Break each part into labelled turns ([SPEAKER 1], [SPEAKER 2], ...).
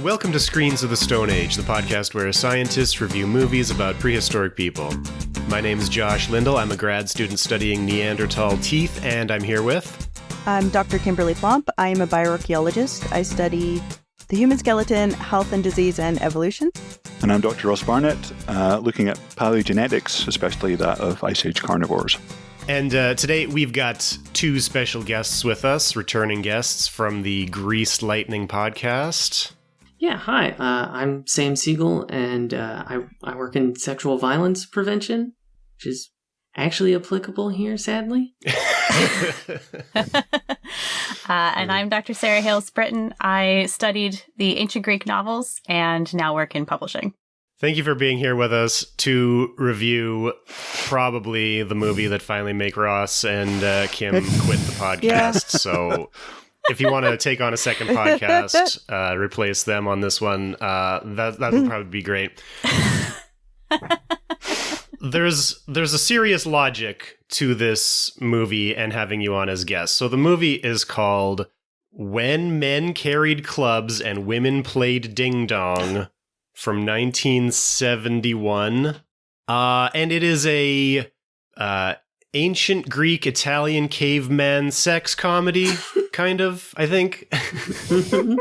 [SPEAKER 1] Welcome to Screens of the Stone Age, the podcast where scientists review movies about prehistoric people. My name is Josh Lindell. I'm a grad student studying Neanderthal teeth, and I'm here with...
[SPEAKER 2] I'm Dr. Kimberly Plomp. I am a bioarchaeologist. I study the human skeleton, health and disease, and evolution.
[SPEAKER 3] And I'm Dr. Ross Barnett, looking at paleogenetics, especially that of Ice Age carnivores.
[SPEAKER 1] And today we've got two special guests with us, returning guests from the Greased Lightning podcast.
[SPEAKER 4] Yeah, hi. I'm Sam Siegel, and I work in sexual violence prevention, which is actually applicable here, sadly.
[SPEAKER 5] And I'm Dr. Sara Hales-Brittain. I studied the ancient Greek novels and now work in publishing.
[SPEAKER 1] Thank you for being here with us to review probably the movie that finally make Ross and Kim quit the podcast. Yeah. So if you want to take on a second podcast, replace them on this one, that would probably be great. There's a serious logic to this movie and having you on as guests. So the movie is called When Men Carried Clubs and Women Played Ding Dong from 1971. And it is a ancient Greek Italian caveman sex comedy, kind of, I think.
[SPEAKER 5] That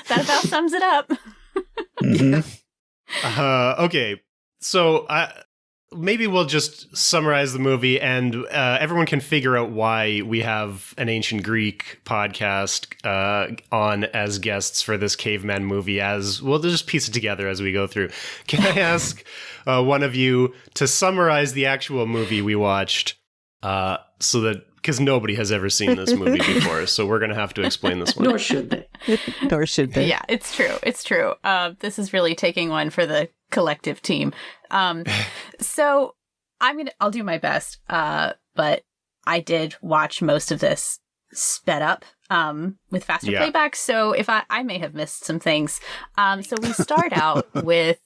[SPEAKER 5] about sums it up.
[SPEAKER 1] Mm-hmm. Okay, so maybe we'll just summarize the movie, and everyone can figure out why we have an ancient Greek podcast on as guests for this caveman movie. As we'll just piece it together as we go through. Can I ask one of you to summarize the actual movie we watched, so that, because nobody has ever seen this movie before, so we're going to have to explain this one.
[SPEAKER 4] Nor should they.
[SPEAKER 2] Nor should they.
[SPEAKER 5] Yeah, it's true. It's true. This is really taking one for the collective team. So I'll do my best. But I did watch most of this sped up, with faster playback. So if I may have missed some things. So we start out with,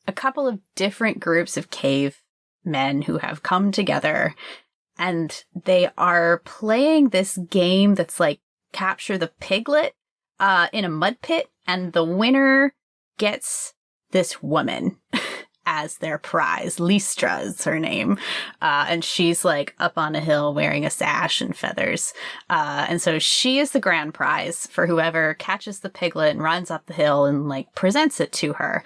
[SPEAKER 5] a couple of different groups of cave men who have come together, and they are playing this game that's like capture the piglet, in a mud pit, and the winner gets this woman as their prize. Lystra is her name. And she's like up on a hill wearing a sash and feathers. And so she is the grand prize for whoever catches the piglet and runs up the hill and like presents it to her.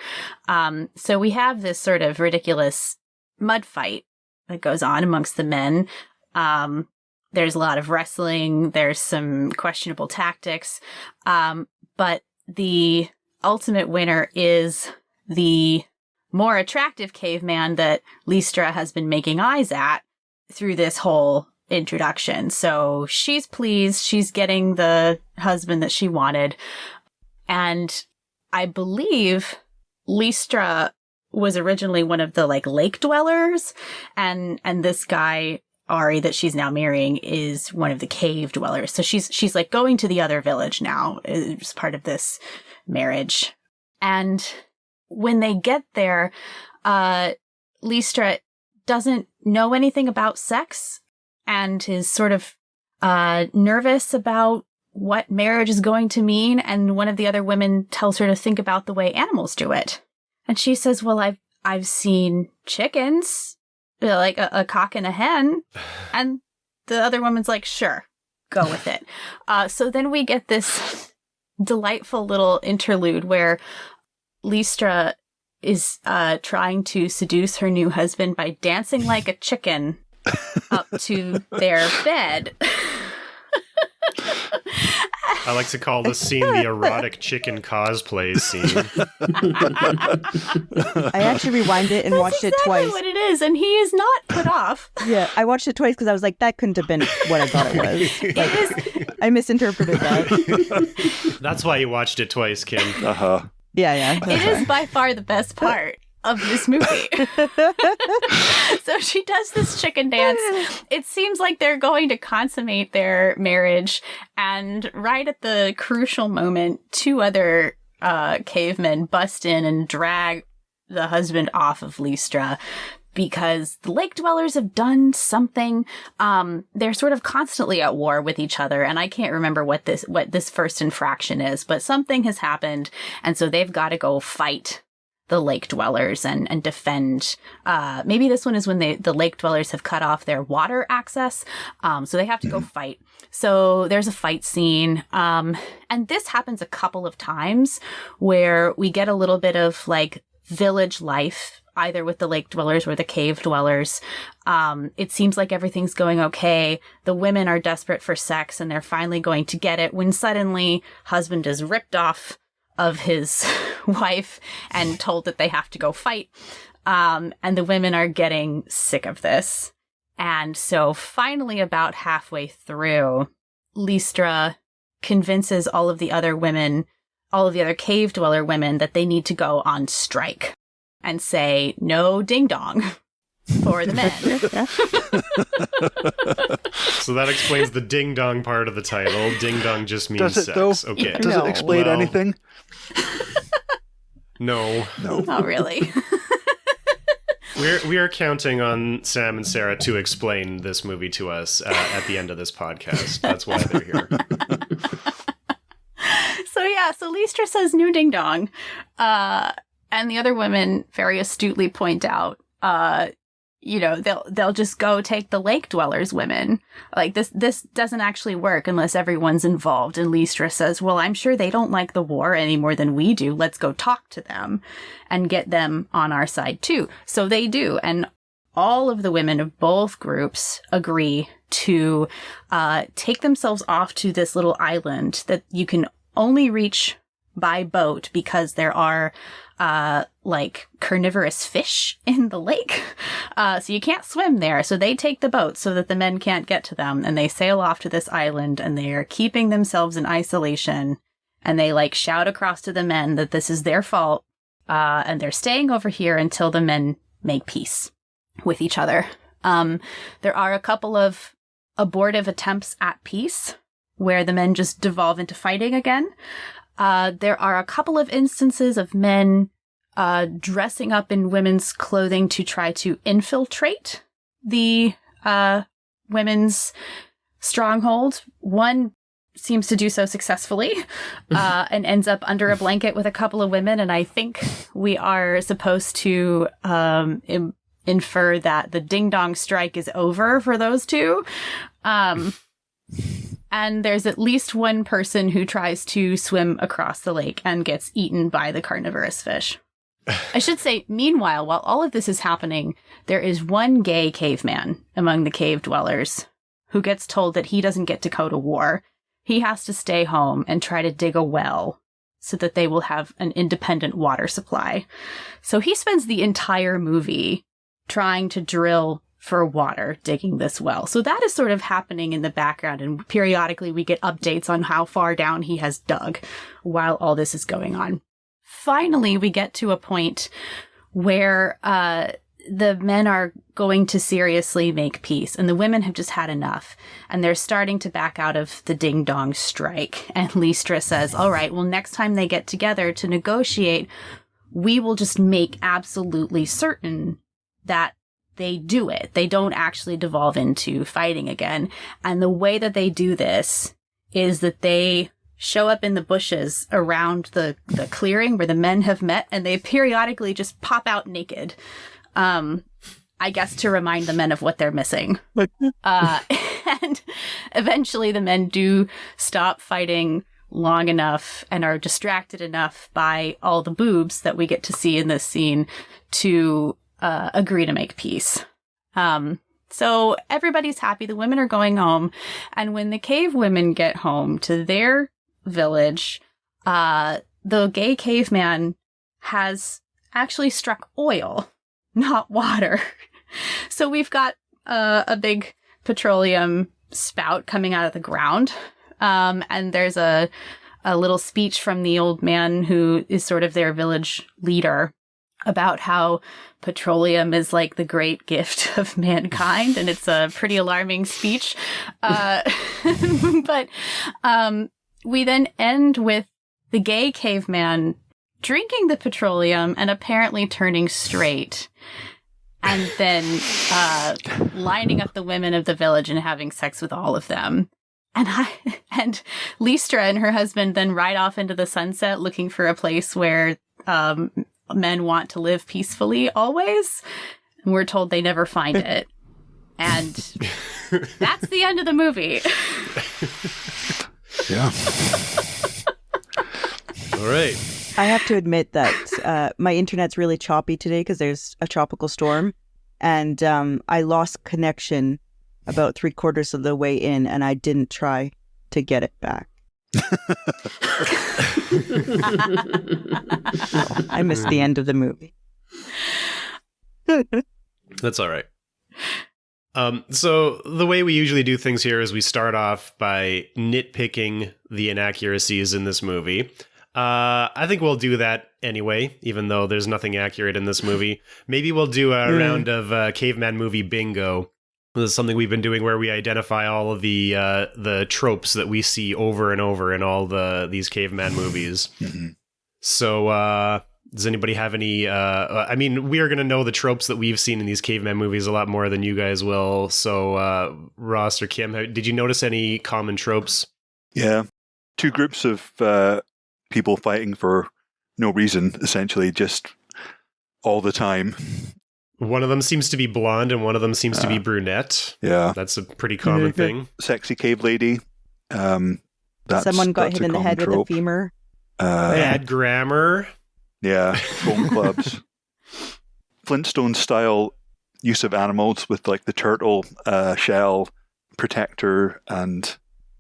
[SPEAKER 5] So we have this sort of ridiculous mud fight that goes on amongst the men. There's a lot of wrestling. There's some questionable tactics. But the ultimate winner is the more attractive caveman that Lystra has been making eyes at through this whole introduction. So she's pleased. She's getting the husband that she wanted. And I believe Lystra was originally one of the like lake dwellers. And this guy, Ari, that she's now marrying, is one of the cave dwellers. So she's like going to the other village now as part of this marriage. And when they get there, Lystra doesn't know anything about sex and is sort of nervous about what marriage is going to mean. And one of the other women tells her to think about the way animals do it. And she says, well, I've seen chickens, like a cock and a hen. And the other woman's like, sure, go with it. So then we get this delightful little interlude where Lystra is trying to seduce her new husband by dancing like a chicken up to their bed.
[SPEAKER 1] I like to call this scene the erotic chicken cosplay scene.
[SPEAKER 2] I actually rewinded it and watched it twice.
[SPEAKER 5] That's exactly what it is, and he is not put off.
[SPEAKER 2] Yeah, I watched it twice because I was like, that couldn't have been what I thought it was. Like, I misinterpreted that.
[SPEAKER 1] That's why you watched it twice, Kim.
[SPEAKER 3] Uh-huh.
[SPEAKER 2] Yeah.
[SPEAKER 5] It is by far the best part of this movie. So she does this chicken dance. It seems like they're going to consummate their marriage, and right at the crucial moment, two other cavemen bust in and drag the husband off of Lystra. because the lake dwellers have done something. They're sort of constantly at war with each other, and I can't remember what this first infraction is, but something has happened, and so they've got to go fight the lake dwellers and defend. Maybe this one is when the lake dwellers have cut off their water access, so they have to go fight. So there's a fight scene, and this happens a couple of times where we get a little bit of like village life, either with the lake dwellers or the cave dwellers. It seems like everything's going okay. The women are desperate for sex, and they're finally going to get it when suddenly husband is ripped off of his wife and told that they have to go fight. And the women are getting sick of this. And so finally, about halfway through, Lystra convinces all of the other cave dweller women that they need to go on strike and say no ding dong for the men.
[SPEAKER 1] So that explains the ding dong part of the title. Ding dong just means
[SPEAKER 3] Does it,
[SPEAKER 1] sex.
[SPEAKER 3] though?
[SPEAKER 1] Okay.
[SPEAKER 3] Does it explain anything?
[SPEAKER 1] No.
[SPEAKER 5] Not really.
[SPEAKER 1] We are counting on Sam and Sarah to explain this movie to us at the end of this podcast. That's why they're here.
[SPEAKER 5] So Lystra says new ding dong. And the other women very astutely point out, they'll just go take the lake dwellers women. Like this doesn't actually work unless everyone's involved. And Lystra says, well, I'm sure they don't like the war any more than we do. Let's go talk to them and get them on our side too. So they do. And all of the women of both groups agree to take themselves off to this little island that you can only reach by boat because there are carnivorous fish in the lake. So you can't swim there. So they take the boat so that the men can't get to them. And they sail off to this island, and they are keeping themselves in isolation. And they shout across to the men that this is their fault. And they're staying over here until the men make peace with each other. There are a couple of abortive attempts at peace where the men just devolve into fighting again. There are a couple of instances of men dressing up in women's clothing to try to infiltrate the women's stronghold. One seems to do so successfully and ends up under a blanket with a couple of women. And I think we are supposed to infer that the ding-dong strike is over for those two. And there's at least one person who tries to swim across the lake and gets eaten by the carnivorous fish. I should say, meanwhile, while all of this is happening, there is one gay caveman among the cave dwellers who gets told that he doesn't get to go to war. He has to stay home and try to dig a well so that they will have an independent water supply. So he spends the entire movie trying to drill for water, digging this well. So that is sort of happening in the background, and periodically we get updates on how far down he has dug while all this is going on. Finally, we get to a point where the men are going to seriously make peace, and the women have just had enough, and they're starting to back out of the ding-dong strike. And Lystra says, all right, well, next time they get together to negotiate, we will just make absolutely certain that they do it. They don't actually devolve into fighting again. And the way that they do this is that they show up in the bushes around the clearing where the men have met, and they periodically just pop out naked. I guess to remind the men of what they're missing. And eventually the men do stop fighting long enough and are distracted enough by all the boobs that we get to see in this scene to agree to make peace. So everybody's happy. The women are going home. And when the cave women get home to their village, the gay caveman has actually struck oil, not water. So we've got a big petroleum spout coming out of the ground. And there's a little speech from the old man who is sort of their village leader about how petroleum is like the great gift of mankind. And it's a pretty alarming speech. But we then end with the gay caveman drinking the petroleum and apparently turning straight. and then lining up the women of the village and having sex with all of them. And Lystra and her husband then ride off into the sunset looking for a place where men want to live peacefully always. And we're told they never find it. And that's the end of the movie.
[SPEAKER 3] Yeah.
[SPEAKER 1] All right.
[SPEAKER 2] I have to admit that my internet's really choppy today because there's a tropical storm, and I lost connection about 3/4 of the way in, and I didn't try to get it back. I missed the end of the movie.
[SPEAKER 1] That's all right. So the way we usually do things here is we start off by nitpicking the inaccuracies in this movie. I think we'll do that anyway, even though there's nothing accurate in this movie. Maybe we'll do a round of caveman movie bingo. This is something we've been doing where we identify all of the tropes that we see over and over in all these caveman movies.
[SPEAKER 3] Mm-hmm.
[SPEAKER 1] So does anybody have any... I mean, we are going to know the tropes that we've seen in these caveman movies a lot more than you guys will. So Ross or Kim, did you notice any common tropes?
[SPEAKER 3] Yeah. Two groups of people fighting for no reason, essentially, just all the time.
[SPEAKER 1] One of them seems to be blonde and one of them seems to be brunette.
[SPEAKER 3] Yeah.
[SPEAKER 1] That's a pretty common thing.
[SPEAKER 3] Sexy cave lady.
[SPEAKER 2] Someone got hit in the head with a femur.
[SPEAKER 1] Bad grammar.
[SPEAKER 3] Yeah, phone clubs. Flintstone-style use of animals with like the turtle shell protector and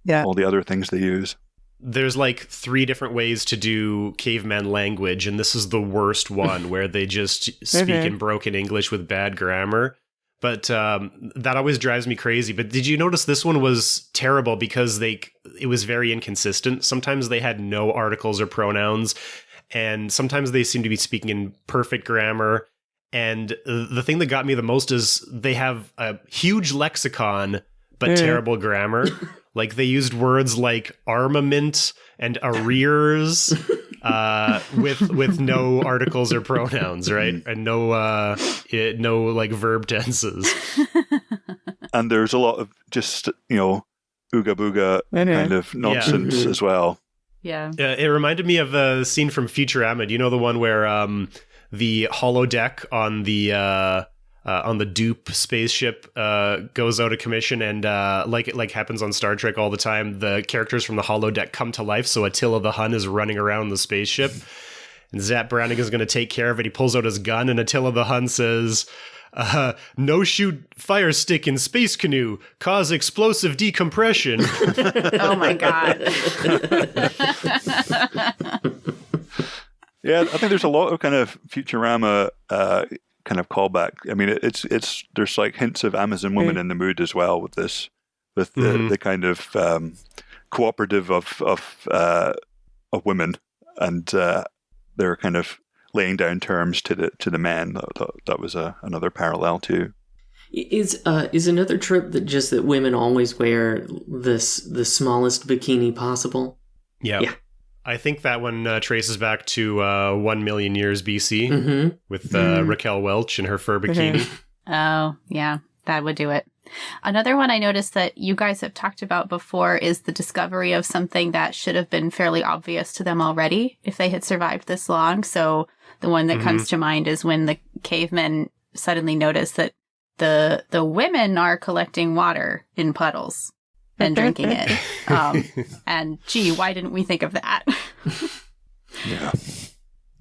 [SPEAKER 3] all the other things they use.
[SPEAKER 1] There's like 3 different ways to do caveman language, and this is the worst one where they just speak in broken English with bad grammar. But that always drives me crazy. But did you notice this one was terrible because it was very inconsistent? Sometimes they had no articles or pronouns, and sometimes they seem to be speaking in perfect grammar. And the thing that got me the most is they have a huge lexicon, but terrible grammar. Like they used words like armament and arrears with no articles or pronouns, right? And no like verb tenses.
[SPEAKER 3] And there's a lot of just, ooga booga kind of nonsense as well.
[SPEAKER 5] Yeah.
[SPEAKER 1] It reminded me of a scene from Futurama. Do you know the one where the holodeck on the Dupe spaceship goes out of commission, and like it happens on Star Trek all the time, the characters from the holodeck come to life, so Attila the Hun is running around the spaceship, and Zap Brannigan is going to take care of it. He pulls out his gun, and Attila the Hun says, no shoot fire stick in space canoe, cause explosive decompression.
[SPEAKER 5] Oh my god.
[SPEAKER 3] Yeah, I think there's a lot of kind of Futurama kind of callback. I mean, it's there's like hints of Amazon women in the mood as well with this, with the kind of cooperative of women, and they're kind of laying down terms to the men. That was another parallel too.
[SPEAKER 4] Is another trope that women always wear the smallest bikini possible?
[SPEAKER 1] Yeah. I think that one traces back to 1 million years BC with Raquel Welch and her fur bikini.
[SPEAKER 5] Oh, yeah, that would do it. Another one I noticed that you guys have talked about before is the discovery of something that should have been fairly obvious to them already if they had survived this long. So the one that comes to mind is when the cavemen suddenly notice that the women are collecting water in puddles and drinking it. And gee, why didn't we think of that?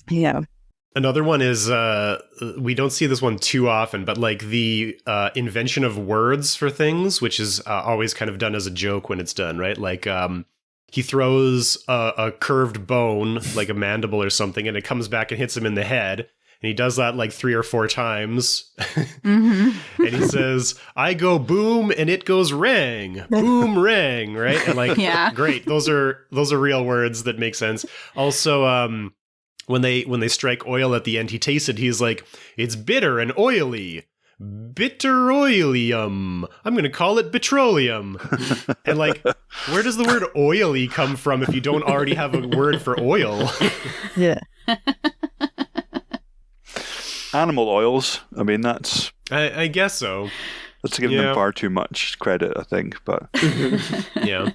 [SPEAKER 2] Yeah.
[SPEAKER 1] Another one is, we don't see this one too often, but like the invention of words for things, which is always kind of done as a joke when it's done, right? Like he throws a curved bone, like a mandible or something, and it comes back and hits him in the head. And he does that like 3 or 4 times. And he says, I go boom and it goes rang. Boom, rang, right? And like, great. Those are real words that make sense. Also, when they strike oil at the end, he tastes it. He's like, it's bitter and oily. Bitteroilium. I'm going to call it petroleum. And like, where does the word oily come from if you don't already have a word for oil?
[SPEAKER 2] Yeah.
[SPEAKER 3] animal oils. I mean, that's
[SPEAKER 1] guess so.
[SPEAKER 3] That's giving them far too much credit, I think. But
[SPEAKER 1] yeah.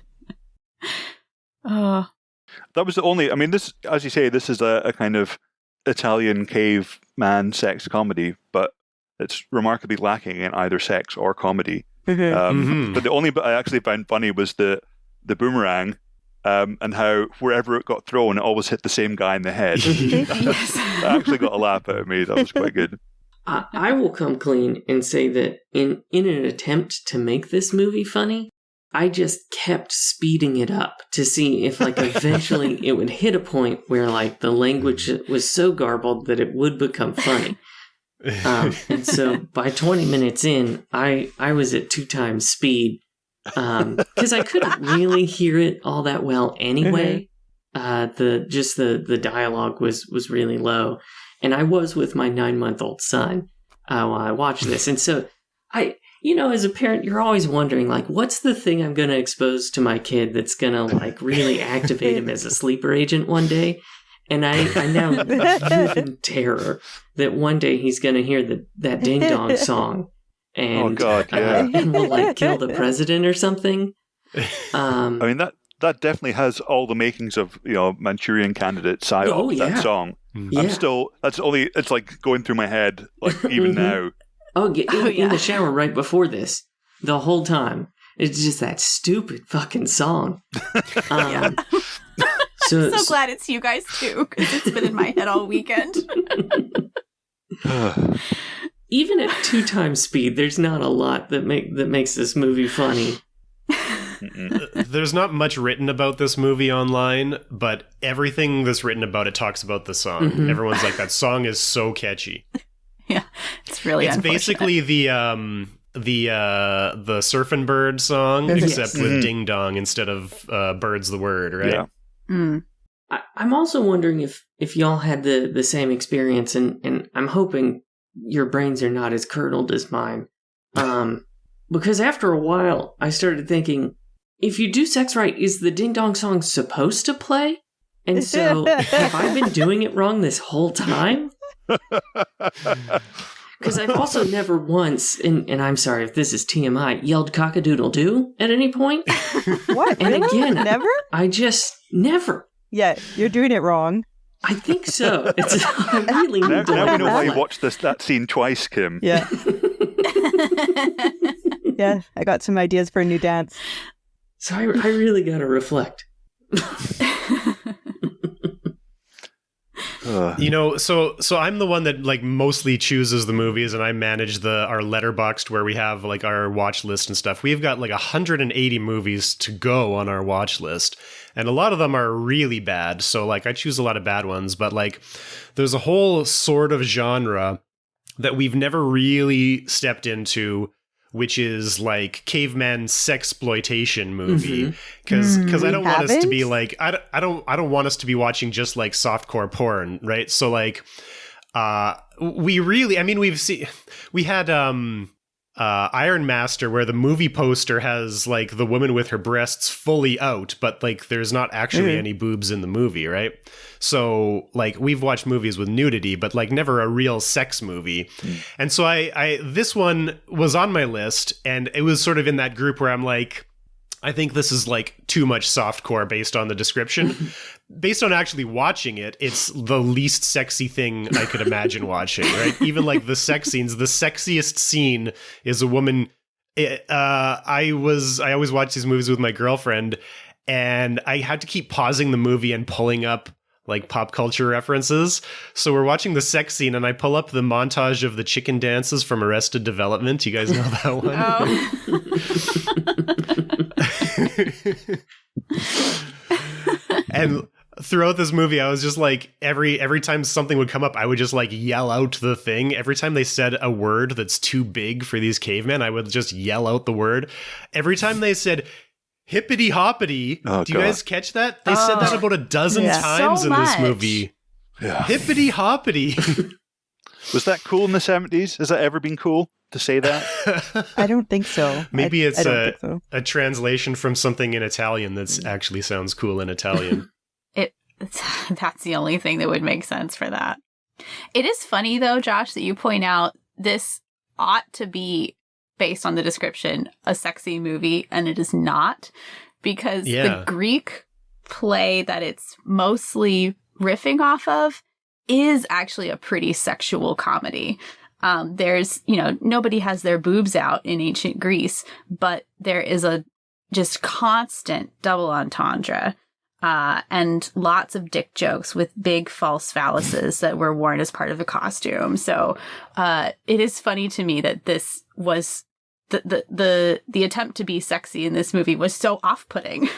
[SPEAKER 3] That was the only. I mean, this, as you say, this is a kind of Italian caveman sex comedy, but it's remarkably lacking in either sex or comedy. But the only bit I actually found funny was the boomerang, and how wherever it got thrown, it always hit the same guy in the head. That actually got a laugh out of me. That was quite good.
[SPEAKER 4] I will come clean and say that in an attempt to make this movie funny, I just kept speeding it up to see if, like, eventually it would hit a point where, like, the language was so garbled that it would become funny. And so by 20 minutes in, I was at 2 times speed, because I couldn't really hear it all that well anyway. The dialogue was really low, and I was with my 9-month-old son while I watched this, and so as a parent, you're always wondering, like, what's the thing I'm going to expose to my kid that's going to, like, really activate him as a sleeper agent one day? And I now live in terror that one day he's going to hear that Ding Dong song and, and will, like, kill the president or something.
[SPEAKER 3] I mean, that definitely has all the makings of, Manchurian Candidate psyop, that song. I'm still, it's like going through my head, like, even now. In the shower right before this, the whole time. It's just that stupid fucking song.
[SPEAKER 5] I'm so glad it's you guys too, because it's been in my head all weekend.
[SPEAKER 4] Even at 2 times speed, there's not a lot that makes this movie funny.
[SPEAKER 1] There's not much written about this movie online, but everything that's written about it talks about the song. Everyone's like, that song is so catchy.
[SPEAKER 5] Yeah, it's really.
[SPEAKER 1] It's basically the Surfin' Bird song, except with Ding Dong instead of Bird's the word, right?
[SPEAKER 4] Yeah. I'm also wondering if y'all had the same experience, and I'm hoping your brains are not as curdled as mine. Because after a while, I started thinking, if you do sex right, is the Ding Dong song supposed to play? And so, have I been doing it wrong this whole time? Because I've also never once, and I'm sorry if this is TMI, yelled cock-a-doodle-doo at any point.
[SPEAKER 2] What?
[SPEAKER 4] And
[SPEAKER 2] really?
[SPEAKER 4] again,
[SPEAKER 2] Never?
[SPEAKER 4] I just never.
[SPEAKER 2] Yeah, you're doing it wrong.
[SPEAKER 4] I think so. I really need to
[SPEAKER 3] now we know why you
[SPEAKER 4] learn.
[SPEAKER 3] watched that scene twice, Kim.
[SPEAKER 2] Yeah. Yeah, I got some ideas for a new dance.
[SPEAKER 4] So I really got to reflect.
[SPEAKER 1] So I'm the one that, like, mostly chooses the movies, and I manage our Letterboxd, where we have, like, our watch list and stuff. We've got like 180 movies to go on our watch list, and a lot of them are really bad. So, like, I choose a lot of bad ones, but, like, there's a whole sort of genre that we've never really stepped into, which is, like, caveman sexploitation movie, because I don't want us to be like, I don't want us to be watching just, like, softcore porn, right? So, like, we had Iron Master, where the movie poster has, like, the woman with her breasts fully out, but, like, there's not actually any boobs in the movie, right? So, like, we've watched movies with nudity, but, like, never a real sex movie. And so this one was on my list, and it was sort of in that group where I'm like, I think this is, like, too much softcore based on the description. Based on actually watching it, it's the least sexy thing I could imagine watching, right? Even, like, the sex scenes, the sexiest scene is a woman. I always watch these movies with my girlfriend, and I had to keep pausing the movie and pulling up, like, pop culture references. So we're watching the sex scene, and I pull up the montage of the chicken dances from Arrested Development. You guys know that one? And throughout this movie, I was just like, every time something would come up, I would just, like, yell out the thing. Every time they said a word that's too big for these cavemen, I would just yell out the word. Every time they said hippity hoppity, do you guys catch that? They said that about a dozen times
[SPEAKER 5] so
[SPEAKER 1] in this
[SPEAKER 5] much.
[SPEAKER 1] movie. Yeah. Hippity hoppity.
[SPEAKER 3] Was that cool in the 70s? Has that ever been cool to say that?
[SPEAKER 2] I don't think so.
[SPEAKER 1] Maybe it's a translation from something in Italian that actually sounds cool in Italian.
[SPEAKER 5] That's the only thing that would make sense for that. It is funny, though, Josh, that you point out this ought to be, based on the description, a sexy movie, and it is not, because the Greek play that it's mostly riffing off of is actually a pretty sexual comedy. There's, nobody has their boobs out in ancient Greece, but there is a just constant double entendre. And lots of dick jokes with big false phalluses that were worn as part of the costume. So it is funny to me that this was the attempt to be sexy in this movie was so off-putting.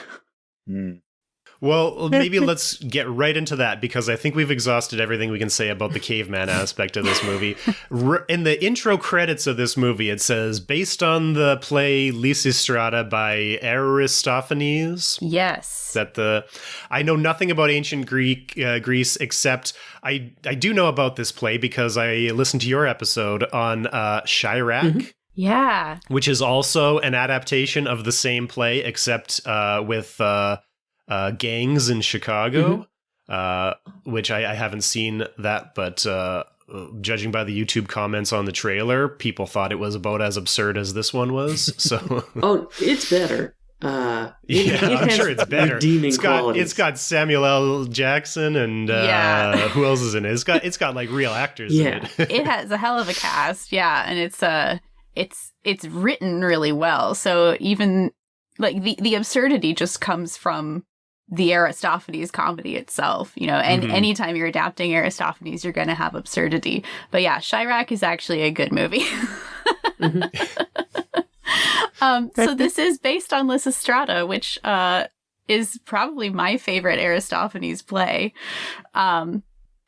[SPEAKER 1] Well, maybe let's get right into that, because I think we've exhausted everything we can say about the caveman aspect of this movie. In the intro credits of this movie, it says, based on the play Lysistrata by Aristophanes.
[SPEAKER 5] Yes.
[SPEAKER 1] I know nothing about ancient Greece, except I do know about this play because I listened to your episode on Chirac.
[SPEAKER 5] Mm-hmm. Yeah.
[SPEAKER 1] Which is also an adaptation of the same play, except with... gangs in Chicago, which I haven't seen that, but judging by the YouTube comments on the trailer, people thought it was about as absurd as this one was. So,
[SPEAKER 4] it's better.
[SPEAKER 1] I'm sure it's better. It's got Samuel L. Jackson and who else is in it? It's got like real actors in it.
[SPEAKER 5] It has a hell of a cast, and it's written really well. So even like the absurdity just comes from the Aristophanes comedy itself, and anytime you're adapting Aristophanes, you're going to have absurdity. But yeah, Chirac is actually a good movie. So this is based on Lysistrata, which is probably my favorite Aristophanes play. And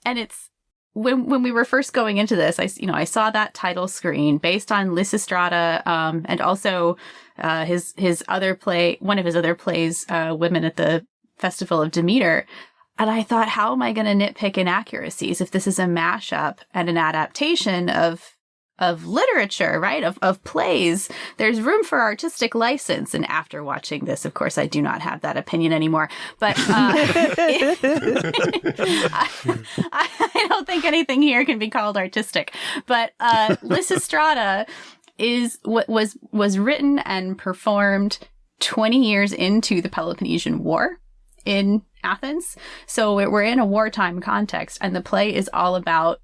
[SPEAKER 5] it's when we were first going into this, I saw that title screen based on Lysistrata, and also his other play, one of his other plays, Women at the Festival of Demeter. And I thought, how am I going to nitpick inaccuracies if this is a mashup and an adaptation of literature, right? Of plays? There's room for artistic license. And after watching this, of course, I do not have that opinion anymore. But I don't think anything here can be called artistic. But Lysistrata was written and performed 20 years into the Peloponnesian War in Athens. So we're in a wartime context, and the play is all about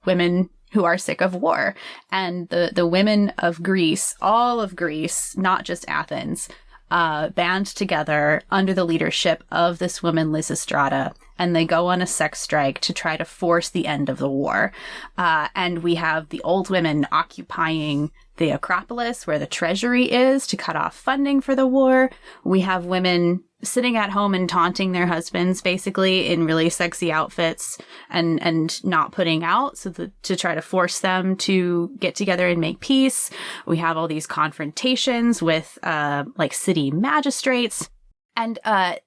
[SPEAKER 5] women who are sick of war. And the women of Greece, all of Greece, not just Athens, band together under the leadership of this woman Lysistrata, and they go on a sex strike to try to force the end of the war. And we have the old women occupying the Acropolis, where the treasury is, to cut off funding for the war. We have women sitting at home and taunting their husbands, basically, in really sexy outfits and not putting out, to try to force them to get together and make peace. We have all these confrontations with like city magistrates, and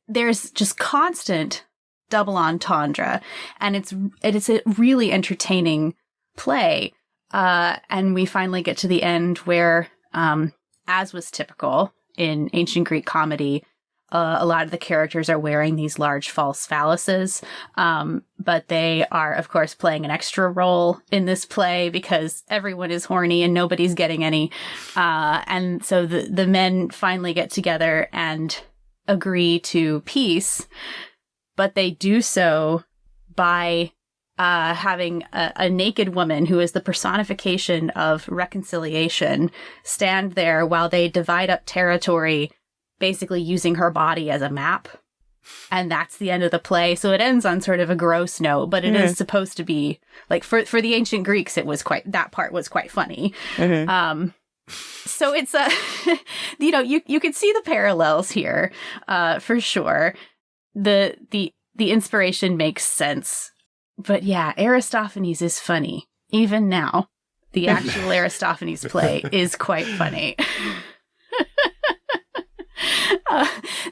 [SPEAKER 5] there's just constant double entendre, and it's a really entertaining play. And we finally get to the end where, as was typical in ancient Greek comedy, a lot of the characters are wearing these large false phalluses, but they are, of course, playing an extra role in this play because everyone is horny and nobody's getting any. And so the men finally get together and agree to peace, but they do so by having a naked woman who is the personification of reconciliation stand there while they divide up territory, basically using her body as a map. And that's the end of the play. So it ends on sort of a gross note, but it is supposed to be like for the ancient Greeks, that part was quite funny. So it's you can see the parallels here, for sure. The inspiration makes sense. But yeah, Aristophanes is funny. Even now, the actual Aristophanes play is quite funny.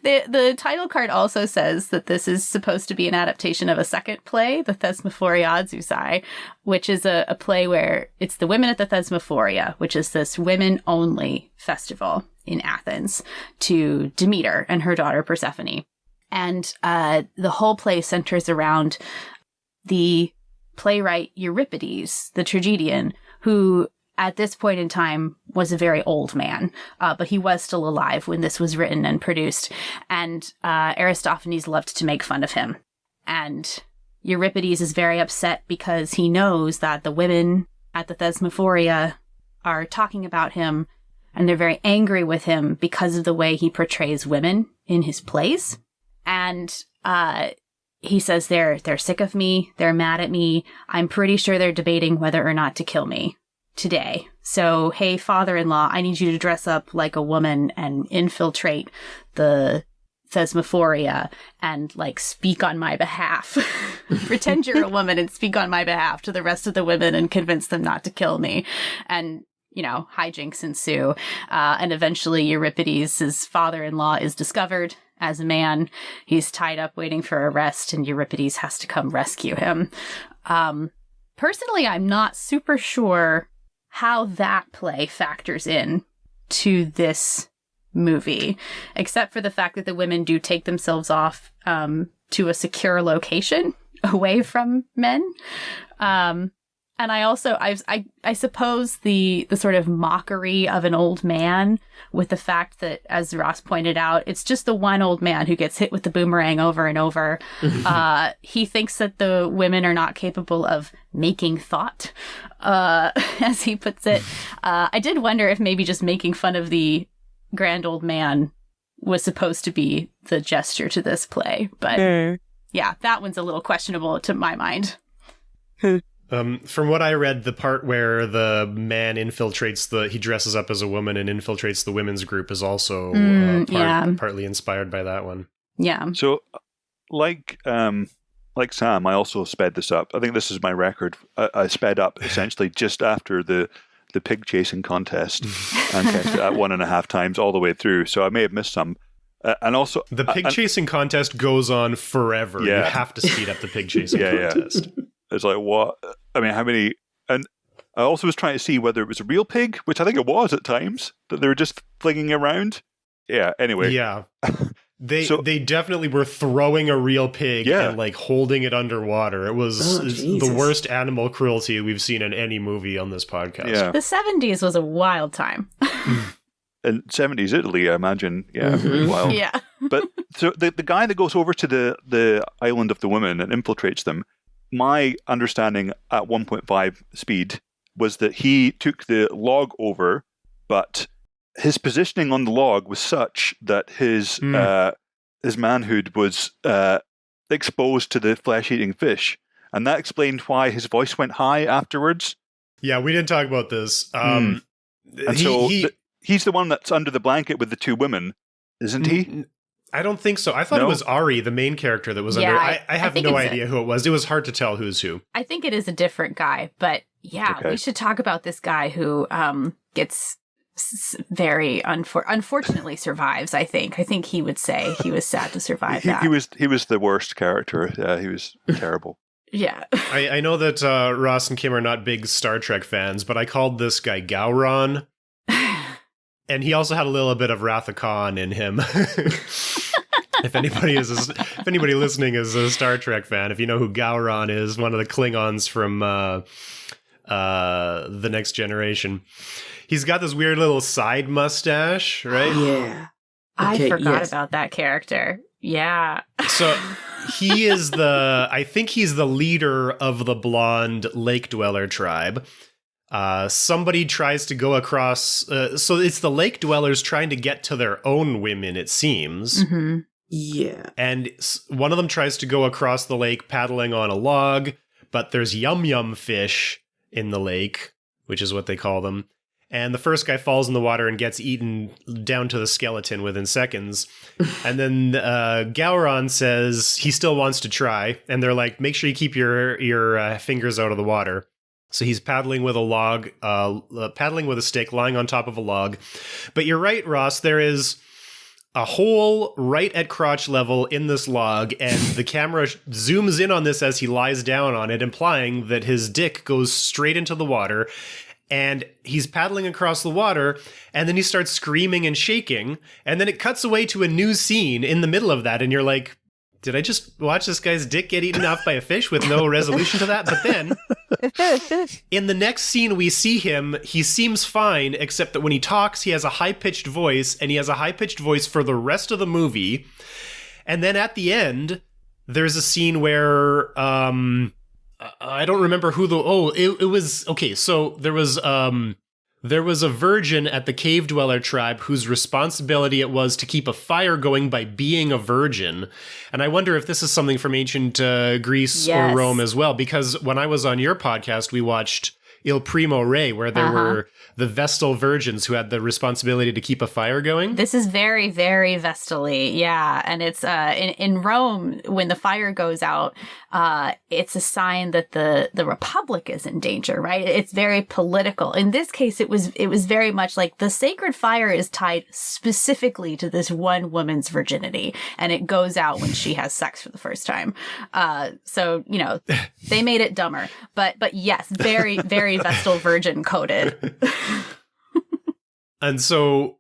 [SPEAKER 5] The title card also says that this is supposed to be an adaptation of a second play, the Thesmophoriadzousi, which is a play where it's the women at the Thesmophoria, which is this women-only festival in Athens to Demeter and her daughter Persephone. And the whole play centers around the playwright Euripides, the tragedian, who at this point in time was a very old man, but he was still alive when this was written and produced. And Aristophanes loved to make fun of him. And Euripides is very upset because he knows that the women at the Thesmophoria are talking about him, and they're very angry with him because of the way he portrays women in his plays. And he says they're sick of me, they're mad at me, I'm pretty sure they're debating whether or not to kill me today. So, hey, father-in-law, I need you to dress up like a woman and infiltrate the Thesmophoria and, like, speak on my behalf. Pretend you're a woman and speak on my behalf to the rest of the women and convince them not to kill me. And, you know, hijinks ensue. And eventually Euripides' father-in-law is discovered as a man. He's tied up waiting for arrest, and Euripides has to come rescue him. Personally, I'm not super sure how that play factors in to this movie, except for the fact that the women do take themselves off to a secure location away from men. And I also, I suppose the sort of mockery of an old man with the fact that, as Ross pointed out, it's just the one old man who gets hit with the boomerang over and over. He thinks that the women are not capable of making thought, as he puts it. I did wonder if maybe just making fun of the grand old man was supposed to be the gesture to this play. But yeah, that one's a little questionable to my mind.
[SPEAKER 1] From what I read, the part where the man he dresses up as a woman and infiltrates the women's group is also partly inspired by that one.
[SPEAKER 5] Yeah.
[SPEAKER 3] So, like Sam, I also sped this up. I think this is my record. I sped up essentially just after the pig chasing contest and kept it at 1.5 times all the way through. So I may have missed some. And also,
[SPEAKER 1] the pig chasing contest goes on forever.
[SPEAKER 3] Yeah.
[SPEAKER 1] You have to speed up the pig chasing contest.
[SPEAKER 3] It's like, what? I mean, how many? And I also was trying to see whether it was a real pig, which I think it was at times, that they were just flinging around. Yeah, anyway.
[SPEAKER 1] Yeah. They definitely were throwing a real pig and, like, holding it underwater. It was the worst animal cruelty we've seen in any movie on this podcast.
[SPEAKER 3] Yeah.
[SPEAKER 5] The 70s was a wild time.
[SPEAKER 3] In 70s Italy, I imagine. Yeah, wild.
[SPEAKER 5] Yeah.
[SPEAKER 3] But so the guy that goes over to the island of the women and infiltrates them, my understanding at 1.5 speed was that he took the log over, but his positioning on the log was such that his manhood was exposed to the flesh-eating fish, and that explained why his voice went high afterwards.
[SPEAKER 1] Yeah, we didn't talk about this.
[SPEAKER 3] And he's the one that's under the blanket with the two women, isn't he?
[SPEAKER 1] I don't think so. I thought it was Ari, the main character, that was under. I have no idea who it was. It was hard to tell who's who.
[SPEAKER 5] I think it is a different guy, but we should talk about this guy who gets very unfortunately survives. I think he would say he was sad to survive that.
[SPEAKER 3] He was the worst character. Yeah, he was terrible.
[SPEAKER 5] Yeah.
[SPEAKER 1] I know that Ross and Kim are not big Star Trek fans, but I called this guy Gowron. And he also had a little bit of Wrath of Khan in him. If anybody listening is a Star Trek fan, if you know who Gowron is, one of the Klingons from The Next Generation. He's got this weird little side mustache, right?
[SPEAKER 4] Yeah.
[SPEAKER 5] I forgot about that character. Yeah.
[SPEAKER 1] So he is I think he's the leader of the blonde lake dweller tribe. Somebody tries to go across, so it's the lake dwellers trying to get to their own women, it seems.
[SPEAKER 5] Mm-hmm.
[SPEAKER 4] Yeah.
[SPEAKER 1] And one of them tries to go across the lake paddling on a log, but there's yum-yum fish in the lake, which is what they call them. And the first guy falls in the water and gets eaten down to the skeleton within seconds. And then Gowron says he still wants to try, and they're like, make sure you keep your fingers out of the water. So he's paddling with a log, paddling with a stick, lying on top of a log. But you're right, Ross, there is a hole right at crotch level in this log, and the camera zooms in on this as he lies down on it, implying that his dick goes straight into the water. And he's paddling across the water, and then he starts screaming and shaking, and then it cuts away to a new scene in the middle of that, and you're like, did I just watch this guy's dick get eaten off by a fish with no resolution to that? But then, in the next scene we see him, he seems fine, except that when he talks, he has a high-pitched voice, and he has a high-pitched voice for the rest of the movie. And then at the end, there's a scene where, I don't remember who it was, okay, so there was a virgin at the cave dweller tribe whose responsibility it was to keep a fire going by being a virgin. And I wonder if this is something from ancient Greece or Rome as well, because when I was on your podcast, we watched Il Primo Re, where there were the Vestal virgins who had the responsibility to keep a fire going.
[SPEAKER 5] This is very, very Vestal-y, yeah. And it's in Rome, when the fire goes out, it's a sign that the Republic is in danger, right? It's very political. In this case, it was very much like the sacred fire is tied specifically to this one woman's virginity, and it goes out when she has sex for the first time. So, you know, they made it dumber. But yes, very, very Vestal virgin coded.
[SPEAKER 1] And so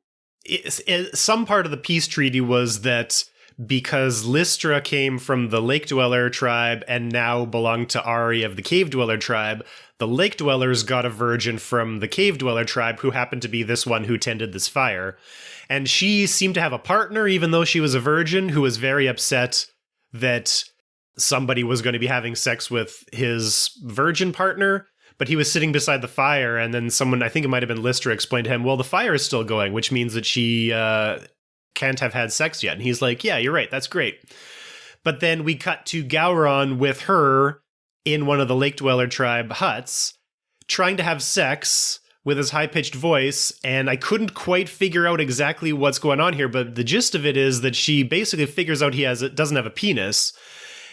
[SPEAKER 1] some part of the peace treaty was that because Lystra came from the lake dweller tribe and now belonged to Ari of the cave dweller tribe, the lake dwellers got a virgin from the cave dweller tribe who happened to be this one who tended this fire. And she seemed to have a partner, even though she was a virgin, who was very upset that somebody was going to be having sex with his virgin partner. But he was sitting beside the fire, and then someone, I think it might have been Lystra, explained to him, well, the fire is still going, which means that she can't have had sex yet. And he's like, yeah, you're right, that's great. But then we cut to Gowron with her in one of the Lake Dweller tribe huts, trying to have sex with his high-pitched voice, and I couldn't quite figure out exactly what's going on here, but the gist of it is that she basically figures out he doesn't have a penis,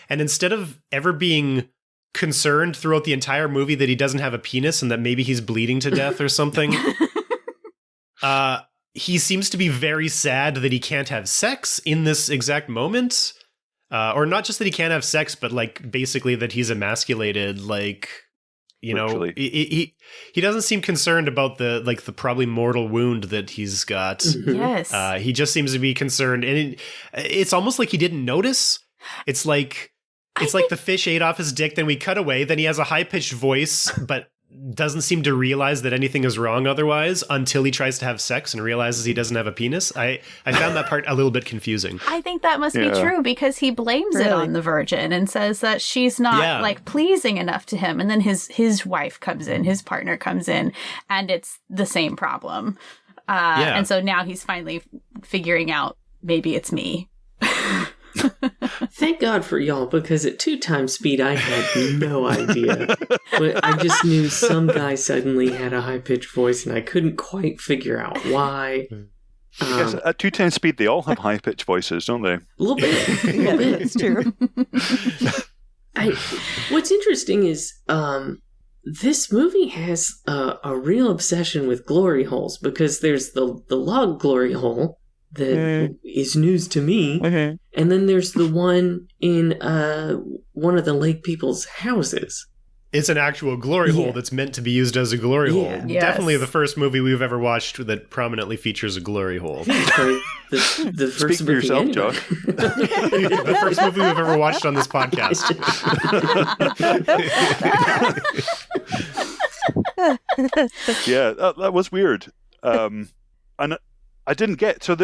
[SPEAKER 1] and instead of ever being concerned throughout the entire movie that he doesn't have a penis and that maybe he's bleeding to death or something, he seems to be very sad that he can't have sex in this exact moment. Or not just that he can't have sex, but like basically that he's emasculated, like, you know, he doesn't seem concerned about the probably mortal wound that he's got.
[SPEAKER 5] Yes.
[SPEAKER 1] He just seems to be concerned, and it's almost like he didn't notice. It's like the fish ate off his dick, then we cut away, then he has a high-pitched voice, but doesn't seem to realize that anything is wrong otherwise until he tries to have sex and realizes he doesn't have a penis. I found that part a little bit confusing.
[SPEAKER 5] I think that must be true, because he blames it on the virgin and says that she's not like pleasing enough to him. And then his wife comes in, his partner comes in, and it's the same problem. And so now he's finally figuring out, maybe it's me.
[SPEAKER 4] Thank God for y'all, because at 2 times speed, I had no idea. But I just knew some guy suddenly had a high-pitched voice, and I couldn't quite figure out why.
[SPEAKER 3] Because at 2 times speed, they all have high-pitched voices, don't they?
[SPEAKER 4] A little bit. A little bit.
[SPEAKER 2] It's true.
[SPEAKER 4] What's interesting is this movie has a real obsession with glory holes, because there's the log glory hole that is news to me. And then there's the one in one of the lake people's houses.
[SPEAKER 1] It's an actual glory hole that's meant to be used as a glory hole.
[SPEAKER 5] Yes.
[SPEAKER 1] Definitely the first movie we've ever watched that prominently features a glory hole.
[SPEAKER 4] The first
[SPEAKER 3] Speak for yourself, Josh.
[SPEAKER 1] The first movie we've ever watched on this podcast.
[SPEAKER 3] Yeah, that was weird. And I didn't get... So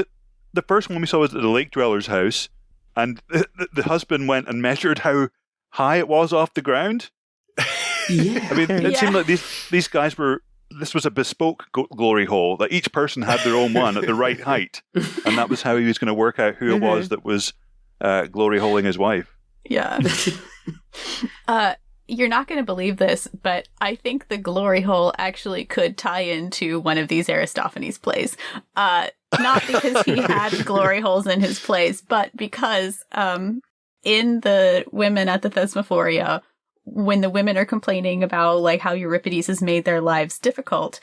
[SPEAKER 3] the first one we saw was at the lake dweller's house, and the husband went and measured how high it was off the ground.
[SPEAKER 4] Yeah.
[SPEAKER 3] I mean, it seemed like these guys were... This was a bespoke glory hole, that each person had their own one at the right height, and that was how he was going to work out who it was that was glory holing his wife.
[SPEAKER 5] Yeah. You're not going to believe this, but I think the glory hole actually could tie into one of these Aristophanes plays. Not because he had glory holes in his plays, but because in the Women at the Thesmophoria, when the women are complaining about like how Euripides has made their lives difficult,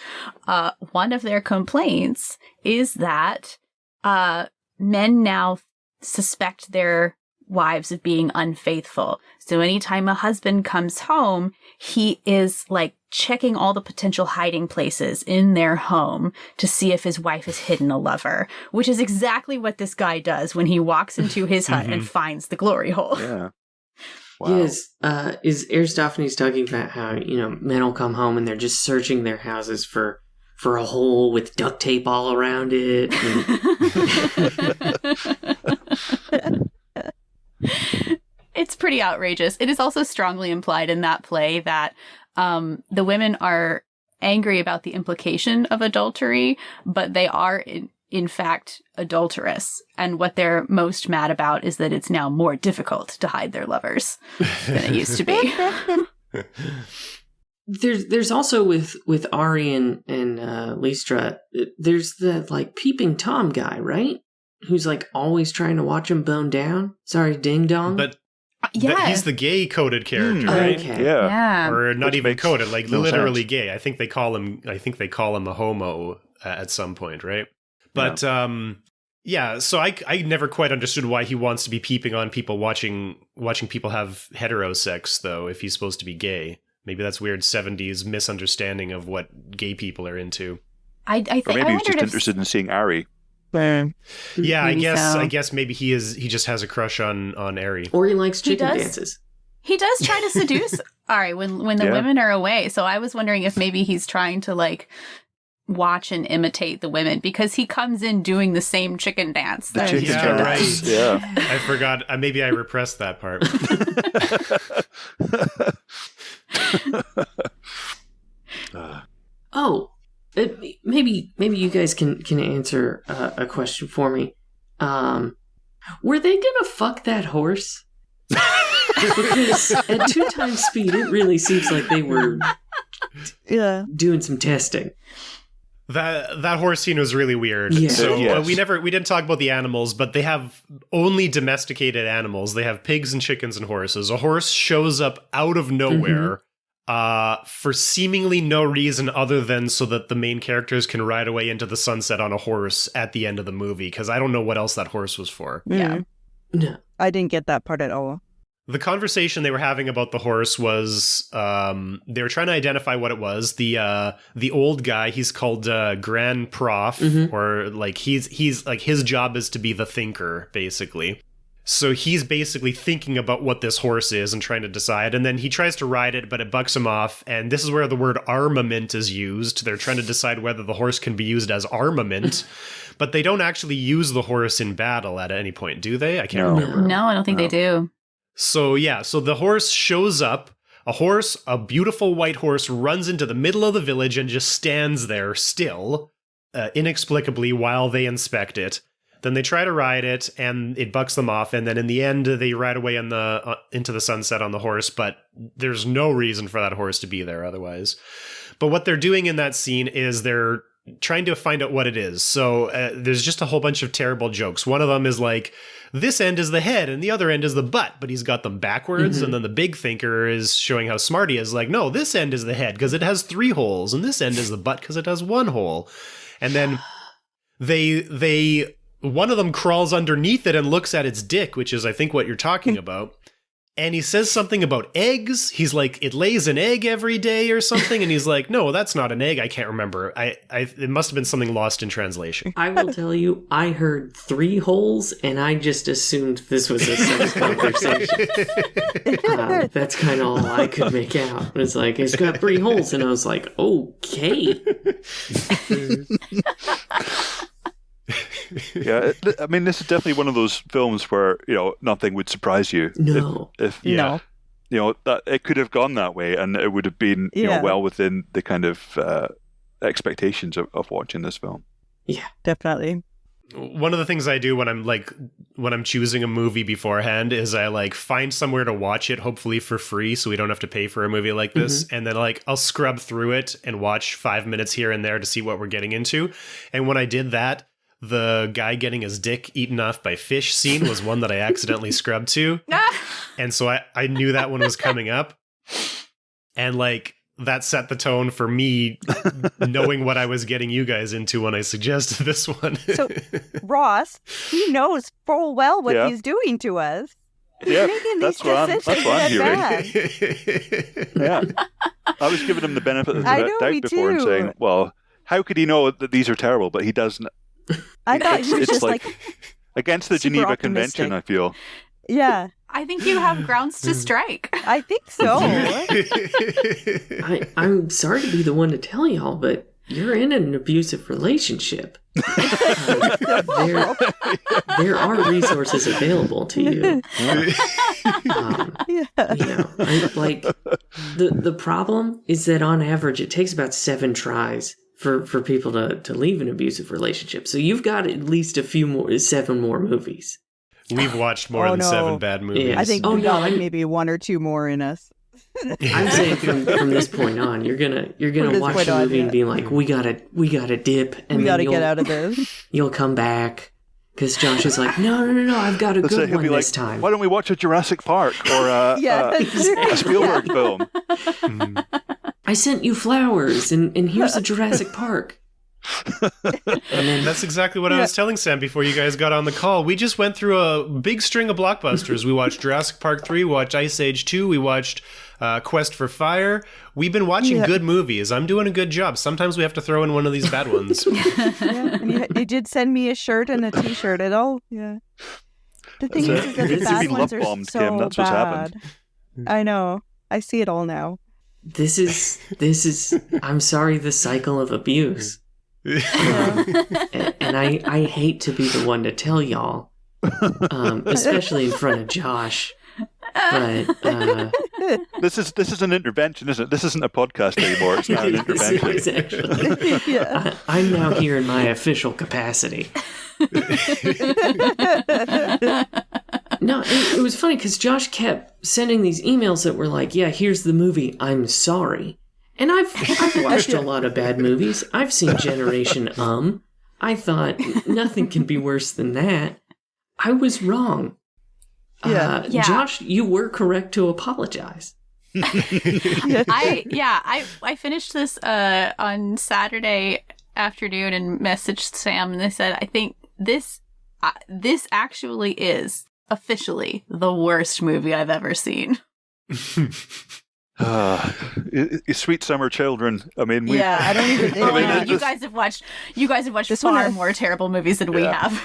[SPEAKER 5] one of their complaints is that men now suspect their wives of being unfaithful. So anytime a husband comes home, he is like checking all the potential hiding places in their home to see if his wife has hidden a lover, which is exactly what this guy does when he walks into his hut and finds the glory hole.
[SPEAKER 3] Yeah. Wow.
[SPEAKER 4] Is Aristophanes talking about how, men will come home and they're just searching their houses for a hole with duct tape all around it?
[SPEAKER 5] It's pretty outrageous. It is also strongly implied in that play that the women are angry about the implication of adultery, but they are in fact adulterous. And what they're most mad about is that it's now more difficult to hide their lovers than it used to be.
[SPEAKER 4] There's also with Ari and Lystra, there's the peeping Tom guy, right? Who's always trying to watch him bone down. Sorry, ding dong.
[SPEAKER 1] But
[SPEAKER 5] yeah,
[SPEAKER 1] he's the gay coded character, right?
[SPEAKER 4] Okay.
[SPEAKER 5] Yeah.
[SPEAKER 1] Or not
[SPEAKER 3] Which
[SPEAKER 1] even
[SPEAKER 3] makes
[SPEAKER 1] coded,
[SPEAKER 3] no
[SPEAKER 1] literally
[SPEAKER 3] sense.
[SPEAKER 1] gay. I think they call him a homo at some point, right? But yeah, so I never quite understood why he wants to be peeping on people watching people have heterosex, though, if he's supposed to be gay. Maybe that's weird 70s misunderstanding of what gay people are into.
[SPEAKER 5] I think
[SPEAKER 3] Or maybe
[SPEAKER 5] I
[SPEAKER 3] he's just
[SPEAKER 5] wondered
[SPEAKER 3] interested in seeing Ari.
[SPEAKER 1] Yeah,
[SPEAKER 5] Maybe so.
[SPEAKER 1] I guess maybe he just has a crush on Ari.
[SPEAKER 4] Or he likes
[SPEAKER 5] He
[SPEAKER 4] chicken
[SPEAKER 5] does.
[SPEAKER 4] dances.
[SPEAKER 5] He does try to seduce Ari when the
[SPEAKER 3] Yeah.
[SPEAKER 5] women are away. So I was wondering if maybe he's trying to watch and imitate the women, because he comes in doing the same chicken dance.
[SPEAKER 3] The
[SPEAKER 5] that
[SPEAKER 3] chicken
[SPEAKER 5] Lystra
[SPEAKER 3] dance.
[SPEAKER 5] does.
[SPEAKER 3] Yeah.
[SPEAKER 1] I forgot. Maybe I repressed that part.
[SPEAKER 4] Oh, maybe you guys can answer a question for me. Were they gonna fuck that horse? Because at 2 times speed, it really seems like they were doing some testing.
[SPEAKER 1] That horse scene was really weird.
[SPEAKER 4] Yeah.
[SPEAKER 1] So
[SPEAKER 3] Yes.
[SPEAKER 1] we didn't talk about the animals, but they have only domesticated animals. They have pigs and chickens and horses. A horse shows up out of nowhere for seemingly no reason other than so that the main characters can ride away into the sunset on a horse at the end of the movie, because I don't know what else that horse was for.
[SPEAKER 5] Yeah.
[SPEAKER 4] No.
[SPEAKER 2] I didn't get that part at all.
[SPEAKER 1] The conversation they were having about the horse was they were trying to identify what it was. The old guy, he's called Grand Prof, or he's his job is to be the thinker, basically. So he's basically thinking about what this horse is and trying to decide, and then he tries to ride it, but it bucks him off, and this is where the word armament is used. They're trying to decide whether the horse can be used as armament, but they don't actually use the horse in battle at any point, do they? I can't remember.
[SPEAKER 5] No, I don't think they do.
[SPEAKER 1] So yeah, so the horse shows up. A beautiful white horse, runs into the middle of the village and just stands there still, inexplicably, while they inspect it. Then they try to ride it, and it bucks them off. And then in the end, they ride away into the sunset on the horse. But there's no reason for that horse to be there otherwise. But what they're doing in that scene is they're trying to find out what it is. So there's just a whole bunch of terrible jokes. One of them is this end is the head and the other end is the butt, but he's got them backwards. And then the big thinker is showing how smart he is. No, this end is the head because it has 3 holes, and this end is the butt because it has 1 hole. And then one of them crawls underneath it and looks at its dick, which is, I think, what you're talking about. And he says something about eggs. He's like, it lays an egg every day or something. And he's like, no, that's not an egg. I can't remember. It must have been something lost in translation.
[SPEAKER 4] I will tell you, I heard 3 holes, and I just assumed this was a sex conversation. That's kind of all I could make out. It's it's got 3 holes, and I was like, okay.
[SPEAKER 3] Yeah, I mean, this is definitely one of those films where nothing would surprise you.
[SPEAKER 4] No.
[SPEAKER 3] If
[SPEAKER 2] No.
[SPEAKER 3] that it could have gone that way, and it would have been well within the kind of expectations of watching this film.
[SPEAKER 4] Yeah,
[SPEAKER 2] Definitely.
[SPEAKER 1] One of the things I do when I'm choosing a movie beforehand is I find somewhere to watch it, hopefully for free, so we don't have to pay for a movie like this. And then I'll scrub through it and watch 5 minutes here and there to see what we're getting into. And when I did that, the guy getting his dick eaten off by fish scene was one that I accidentally scrubbed to. And so I knew that one was coming up. And that set the tone for me knowing what I was getting you guys into when I suggested this one.
[SPEAKER 2] So Ross, he knows full well what
[SPEAKER 3] Yeah.
[SPEAKER 2] he's doing to us.
[SPEAKER 3] Yeah,
[SPEAKER 2] Making
[SPEAKER 3] that's
[SPEAKER 2] these
[SPEAKER 3] what I'm
[SPEAKER 2] decisions
[SPEAKER 3] hearing.
[SPEAKER 2] that bad.
[SPEAKER 3] Yeah, I was giving him the benefit of the
[SPEAKER 2] I know,
[SPEAKER 3] doubt
[SPEAKER 2] me
[SPEAKER 3] before and
[SPEAKER 2] too.
[SPEAKER 3] saying, well, how could he know that these are terrible? But he doesn't.
[SPEAKER 2] I thought he was
[SPEAKER 3] It's
[SPEAKER 2] just
[SPEAKER 3] like against the
[SPEAKER 2] super
[SPEAKER 3] Geneva
[SPEAKER 2] optimistic.
[SPEAKER 3] Convention, I feel.
[SPEAKER 2] Yeah,
[SPEAKER 5] I think you have grounds to strike.
[SPEAKER 2] I think so.
[SPEAKER 4] I'm sorry to be the one to tell y'all, but you're in an abusive relationship. There are resources available to you.
[SPEAKER 2] Yeah.
[SPEAKER 4] You know, the problem is that on average it takes about 7 tries for people to leave an abusive relationship. So you've got at least 7 more movies.
[SPEAKER 1] We've watched more than 7 bad movies.
[SPEAKER 4] Yeah.
[SPEAKER 2] I think
[SPEAKER 4] Oh,
[SPEAKER 2] we got
[SPEAKER 4] no,
[SPEAKER 2] like
[SPEAKER 4] I'm-
[SPEAKER 2] maybe 1 or 2 more in us.
[SPEAKER 4] I'm saying from this point on, you're gonna
[SPEAKER 2] this
[SPEAKER 4] watch
[SPEAKER 2] point
[SPEAKER 4] the
[SPEAKER 2] on,
[SPEAKER 4] movie and
[SPEAKER 2] yeah.
[SPEAKER 4] be like, we gotta dip, and
[SPEAKER 2] We
[SPEAKER 4] then
[SPEAKER 2] got to
[SPEAKER 4] you'll
[SPEAKER 2] get out of this.
[SPEAKER 4] you'll come back because Josh is like, no, I've got a
[SPEAKER 3] So
[SPEAKER 4] good
[SPEAKER 3] he'll
[SPEAKER 4] one
[SPEAKER 3] be like,
[SPEAKER 4] this time.
[SPEAKER 3] why don't we watch a Jurassic Park or
[SPEAKER 2] Yeah,
[SPEAKER 3] a Spielberg film?
[SPEAKER 4] I sent you flowers, and here's a Jurassic Park.
[SPEAKER 1] And that's exactly what I was telling Sam before you guys got on the call. We just went through a big string of blockbusters. We watched Jurassic Park 3, we watched Ice Age 2, we watched Quest for Fire. We've been watching good movies. I'm doing a good job. Sometimes we have to throw in one of these bad ones.
[SPEAKER 2] And you did send me a shirt and a T-shirt at all. Yeah. The thing is that the
[SPEAKER 3] You've
[SPEAKER 2] bad
[SPEAKER 3] been
[SPEAKER 2] ones are
[SPEAKER 3] love-bombed,
[SPEAKER 2] so
[SPEAKER 3] Kim. That's what's
[SPEAKER 2] bad.
[SPEAKER 3] happened.
[SPEAKER 2] I know. I see it all now.
[SPEAKER 4] This is. I'm sorry, the cycle of abuse. And I hate to be the one to tell y'all, especially in front of Josh. But
[SPEAKER 3] This is an intervention, isn't it? This isn't a podcast anymore. It's not an intervention.
[SPEAKER 4] It's actually,
[SPEAKER 2] Yeah.
[SPEAKER 4] I'm now here in my official capacity. No, it was funny because Josh kept sending these emails that were like, "Yeah, here's the movie. I'm sorry." And I've watched a lot of bad movies. I've seen Generation I thought nothing can be worse than that. I was wrong.
[SPEAKER 2] Yeah.
[SPEAKER 4] Josh, you were correct to apologize.
[SPEAKER 5] I finished this on Saturday afternoon and messaged Sam, and they said, I think this actually is officially the worst movie I've ever seen.
[SPEAKER 3] Sweet Summer Children. I mean,
[SPEAKER 2] I don't even.
[SPEAKER 3] I mean,
[SPEAKER 5] No,
[SPEAKER 3] it's
[SPEAKER 5] you
[SPEAKER 3] just-
[SPEAKER 5] guys have watched
[SPEAKER 2] This
[SPEAKER 5] far
[SPEAKER 2] one-
[SPEAKER 5] more terrible movies than we have.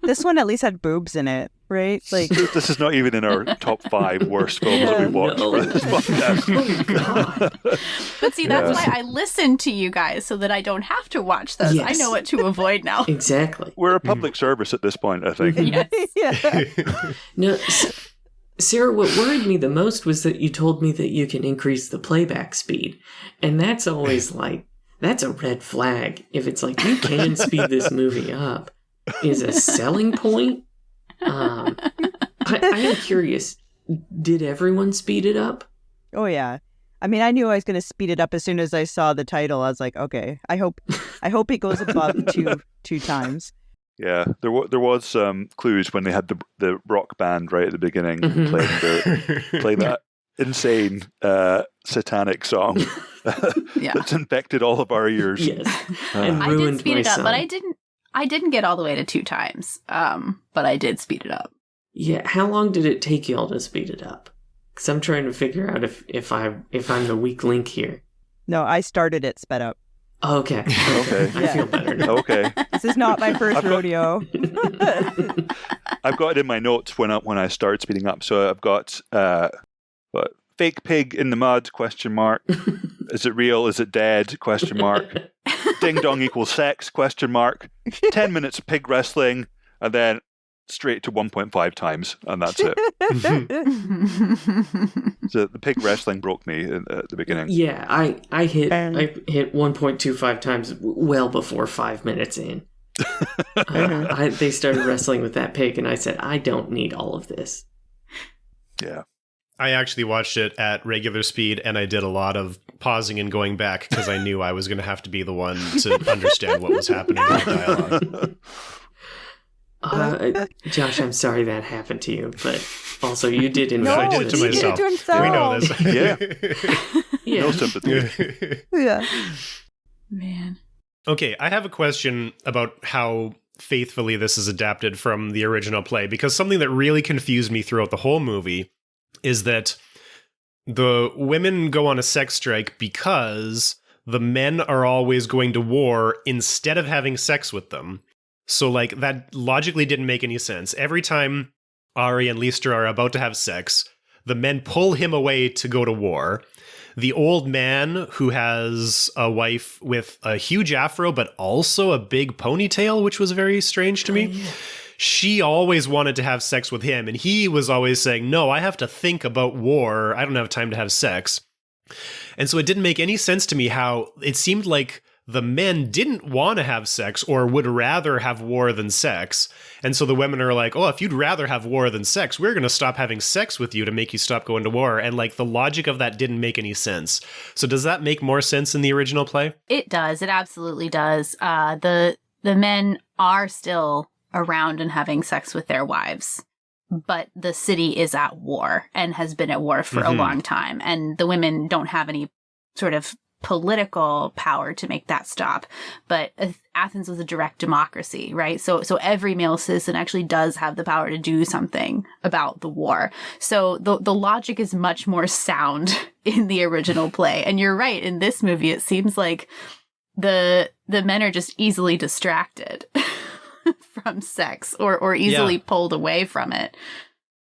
[SPEAKER 2] This one at least had boobs in it, right? Like,
[SPEAKER 3] this is not even in our top 5 worst films that we've watched
[SPEAKER 4] No.
[SPEAKER 3] for this podcast.
[SPEAKER 4] Oh, God.
[SPEAKER 5] But see, that's why I listen to you guys so that I don't have to watch those.
[SPEAKER 4] Yes.
[SPEAKER 5] I know what to avoid now.
[SPEAKER 4] Exactly.
[SPEAKER 3] We're a public service at this point, I think.
[SPEAKER 5] Yes.
[SPEAKER 2] yeah.
[SPEAKER 4] No, Sarah, what worried me the most was that you told me that you can increase the playback speed. And that's always like, that's a red flag. If it's like, you can speed this movie up, is a selling point. I am curious, did everyone speed it up?
[SPEAKER 2] Oh yeah. I mean, I knew I was going to speed it up as soon as I saw the title. I was like, okay, I hope it goes above two times.
[SPEAKER 3] Yeah, there was clues when they had the rock band right at the beginning playing that insane satanic song that's infected all of our ears.
[SPEAKER 4] Yes. And
[SPEAKER 5] I did
[SPEAKER 4] ruined
[SPEAKER 5] speed
[SPEAKER 4] my
[SPEAKER 5] it up,
[SPEAKER 4] son.
[SPEAKER 5] but I didn't get all the way to 2 times. But I did speed it up.
[SPEAKER 4] Yeah, how long did it take y'all to speed it up? Because I'm trying to figure out if I'm the weak link here.
[SPEAKER 2] No, I started it sped up.
[SPEAKER 4] Okay.
[SPEAKER 3] Okay.
[SPEAKER 4] I feel better now.
[SPEAKER 3] Okay,
[SPEAKER 2] This is not my first
[SPEAKER 3] I've got-
[SPEAKER 2] rodeo.
[SPEAKER 3] I've got it in my notes when I started speeding up. So I've got what, fake pig in the mud? Question mark. Is it real? Is it dead? Question mark. Ding dong equals sex? Question mark. 10 minutes of pig wrestling, and then straight to 1.5 times, and that's it. So the pig wrestling broke me at the beginning.
[SPEAKER 4] Yeah, I hit 1.25 times well before 5 minutes in. They started wrestling with that pig, and I said, I don't need all of this.
[SPEAKER 3] Yeah.
[SPEAKER 1] I actually watched it at regular speed, and I did a lot of pausing and going back because I knew I was going to have to be the one to understand what was happening in the dialogue.
[SPEAKER 4] Josh, I'm sorry that happened to you, but also you did
[SPEAKER 2] No,
[SPEAKER 1] I
[SPEAKER 4] invite
[SPEAKER 1] did it to
[SPEAKER 2] he
[SPEAKER 1] myself.
[SPEAKER 2] did it to himself.
[SPEAKER 1] We know this.
[SPEAKER 3] Yeah.
[SPEAKER 4] Yeah.
[SPEAKER 3] No sympathy.
[SPEAKER 2] Yeah.
[SPEAKER 5] Man.
[SPEAKER 1] Okay, I have a question about how faithfully this is adapted from the original play, because something that really confused me throughout the whole movie is that the women go on a sex strike because the men are always going to war instead of having sex with them. So, like, that logically didn't make any sense. Every time Ari and Lystra are about to have sex, the men pull him away to go to war. The old man, who has a wife with a huge afro, but also a big ponytail, which was very strange to me. She always wanted to have sex with him, and he was always saying, no, I have to think about war. I don't have time to have sex. And so it didn't make any sense to me how it seemed like the men didn't want to have sex or would rather have war than sex. And so the women are like, oh, if you'd rather have war than sex, we're going to stop having sex with you to make you stop going to war. And like the logic of that didn't make any sense. So does that make more sense in the original play?
[SPEAKER 5] It does. It absolutely does. The men are still around and having sex with their wives, but the city is at war and has been at war for a long time. And the women don't have any sort of political power to make that stop. But Athens was a direct democracy, right? So every male citizen actually does have the power to do something about the war. So the logic is much more sound in the original play. And you're right, in this movie, it seems like the men are just easily distracted from sex or easily pulled away from it.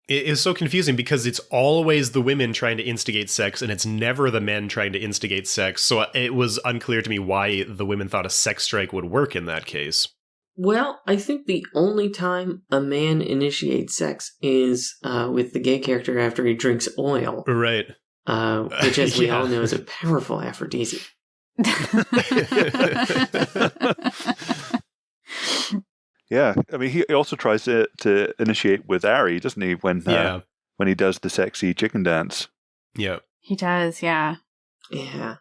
[SPEAKER 1] It is so confusing because it's always the women trying to instigate sex and it's never the men trying to instigate sex. So it was unclear to me why the women thought a sex strike would work in that case.
[SPEAKER 4] Well, I think the only time a man initiates sex is with the gay character after he drinks oil.
[SPEAKER 1] Right.
[SPEAKER 4] Which, as we all know, is a powerful aphrodisiac.
[SPEAKER 3] Yeah, I mean, he also tries to initiate with Ari, doesn't he? When he does the sexy chicken dance.
[SPEAKER 1] Yeah,
[SPEAKER 5] he does. Yeah,
[SPEAKER 4] yeah.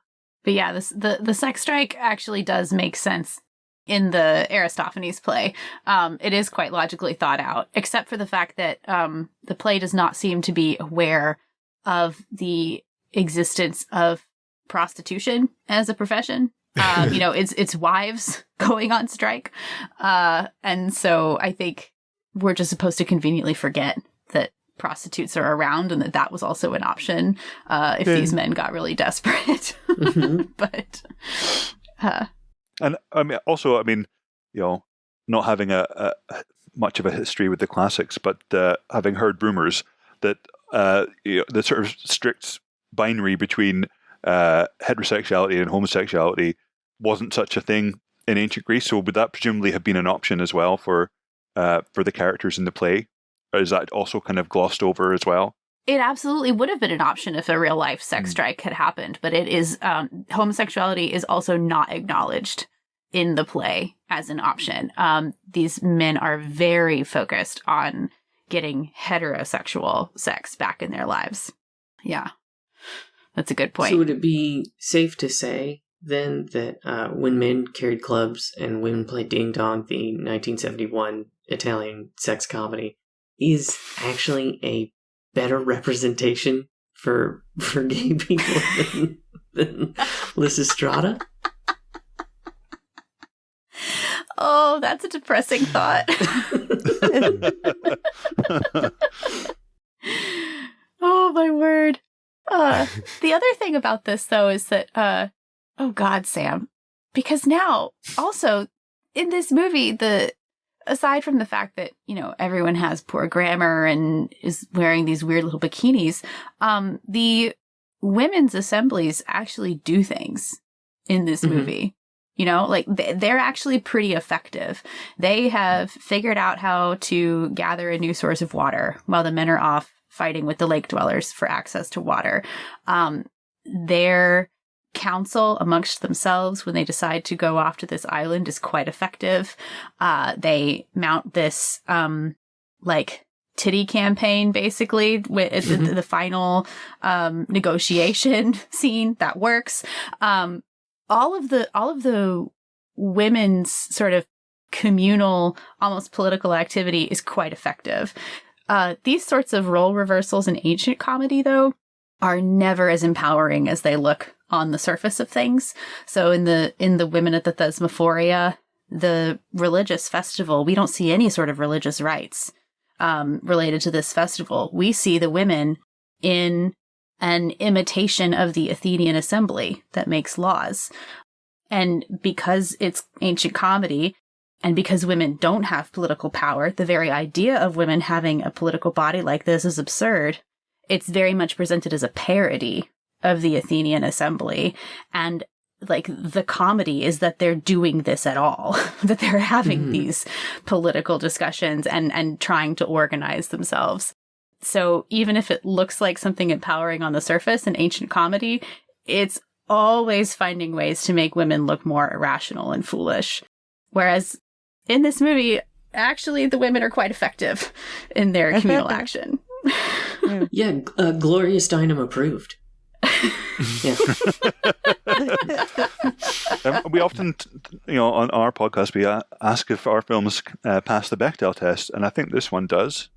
[SPEAKER 5] But yeah, the sex strike actually does make sense in the Aristophanes play. It is quite logically thought out, except for the fact that the play does not seem to be aware of the existence of prostitution as a profession. It's wives going on strike. And so I think we're just supposed to conveniently forget that prostitutes are around and that was also an option if these men got really desperate. But
[SPEAKER 3] and I mean, not having a much of a history with the classics, but having heard rumors that the sort of strict binary between heterosexuality and homosexuality wasn't such a thing in ancient Greece. So would that presumably have been an option as well for the characters in the play? Or is that also kind of glossed over as well?
[SPEAKER 5] It absolutely would have been an option if a real life sex strike had happened, but it is homosexuality is also not acknowledged in the play as an option. These men are very focused on getting heterosexual sex back in their lives. Yeah. That's a good point.
[SPEAKER 4] So would it be safe to say, then, that When Men Carried Clubs and Women Played Ding Dong, the 1971 Italian sex comedy, is actually a better representation for gay people than Lysistrata?
[SPEAKER 5] Oh, that's a depressing thought. Oh, my word. The other thing about this, though, is that, oh God, Sam, because now also in this movie, aside from the fact that, everyone has poor grammar and is wearing these weird little bikinis, the women's assemblies actually do things in this movie. They're actually pretty effective. They have figured out how to gather a new source of water while the men are off fighting with the lake dwellers for access to water. Their council amongst themselves when they decide to go off to this island is quite effective. They mount this titty campaign, basically, with the final negotiation scene that works. All of the women's sort of communal, almost political activity is quite effective. These sorts of role reversals in ancient comedy, though, are never as empowering as they look on the surface of things. So in the Women at the Thesmophoria the religious festival, we don't see any sort of religious rites related to this festival. We see the women in an imitation of the Athenian assembly that makes laws. And because it's ancient comedy, and because women don't have political power, the very idea of women having a political body like this is absurd. It's very much presented as a parody of the Athenian assembly. And like the comedy is that they're doing this at all, that they're having these political discussions and trying to organize themselves. So even if it looks like something empowering on the surface in ancient comedy, it's always finding ways to make women look more irrational and foolish. Whereas in this movie, actually, the women are quite effective in their communal action.
[SPEAKER 4] Yeah, Glorious Dynam approved. Yeah.
[SPEAKER 3] We often, on our podcast, we ask if our films pass the Bechdel test, and I think this one does.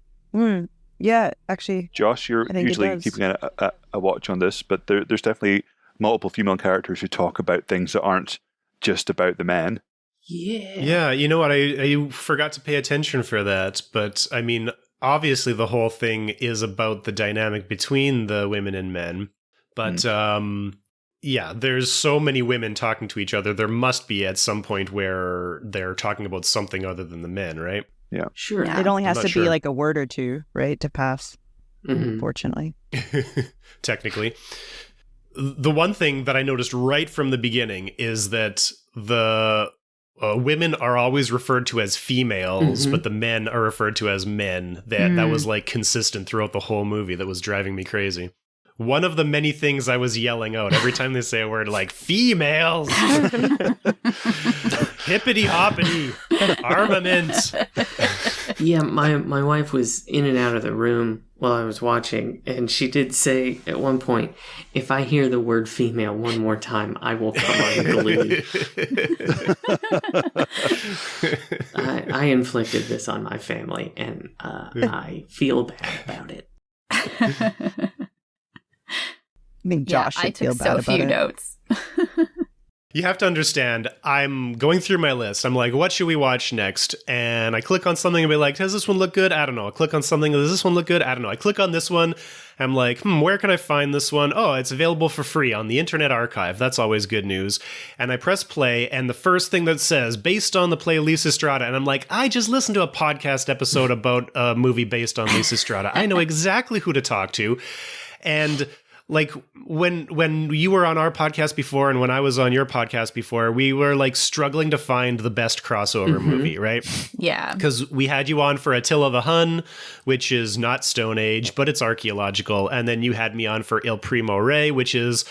[SPEAKER 2] Yeah, actually.
[SPEAKER 3] Josh, you're usually keeping a watch on this, but there's definitely multiple female characters who talk about things that aren't just about the men.
[SPEAKER 1] Yeah, you know what? I forgot to pay attention for that, but I mean, obviously the whole thing is about the dynamic between the women and men. But yeah, there's so many women talking to each other. There must be at some point where they're talking about something other than the men, right?
[SPEAKER 3] Yeah.
[SPEAKER 4] Sure.
[SPEAKER 2] Yeah. It only has to be like a word or two, right, to pass, unfortunately.
[SPEAKER 1] Technically. The one thing that I noticed right from the beginning is that the women are always referred to as females, but the men are referred to as men. That was like consistent throughout the whole movie. That was driving me crazy. One of the many things I was yelling out every time they say a word like females, hippity hoppity, armament.
[SPEAKER 4] Yeah, my wife was in and out of the room while I was watching, and she did say at one point, if I hear the word female one more time, I will come unglued. I inflicted this on my family, and I feel bad about it.
[SPEAKER 2] I think Josh should feel bad about it.
[SPEAKER 5] I took so few notes.
[SPEAKER 1] You have to understand, I'm going through my list. I'm like, what should we watch next? And I click on something and be like, does this one look good? I don't know. I click on something, does this one look good? I don't know. I click on this one. I'm like, where can I find this one? Oh, it's available for free on the Internet Archive. That's always good news. And I press play, and the first thing that says, based on the play Lysistrata, and I'm like, I just listened to a podcast episode about a movie based on Lysistrata. I know exactly who to talk to. And like when you were on our podcast before and when I was on your podcast before, we were like struggling to find the best crossover movie, right?
[SPEAKER 5] Yeah.
[SPEAKER 1] Because we had you on for Attila the Hun, which is not Stone Age, but it's archaeological. And then you had me on for Il Primo Re, which is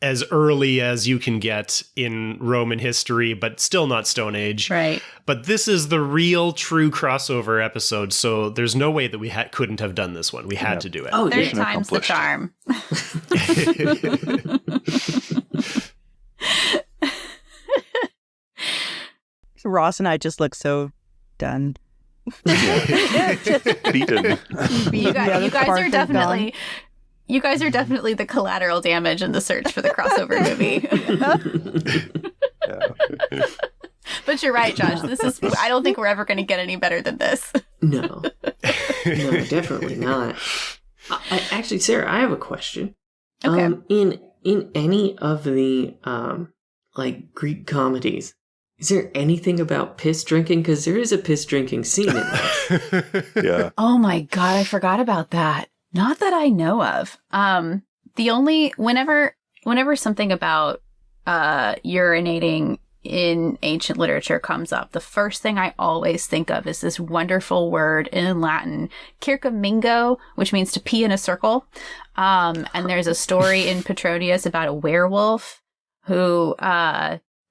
[SPEAKER 1] as early as you can get in Roman history, but still not Stone Age.
[SPEAKER 5] Right.
[SPEAKER 1] But this is the real true crossover episode, so there's no way that we couldn't have done this one. We had to do it.
[SPEAKER 4] Oh,
[SPEAKER 5] Third time's the charm.
[SPEAKER 2] Ross and I just look so done.
[SPEAKER 3] Beaten.
[SPEAKER 5] You guys are definitely the collateral damage in the search for the crossover movie. But you're right, Josh. I don't think we're ever going to get any better than this.
[SPEAKER 4] No, definitely not. Actually, Sarah, I have a question.
[SPEAKER 5] Okay.
[SPEAKER 4] In any of the like Greek comedies, is there anything about piss drinking? Because there is a piss drinking scene in this.
[SPEAKER 3] Yeah.
[SPEAKER 5] Oh my God, I forgot about that. Not that I know of. The only whenever something about urinating in ancient literature comes up, the first thing I always think of is this wonderful word in Latin, circumingo, which means to pee in a circle. And there's a story in Petronius about a werewolf who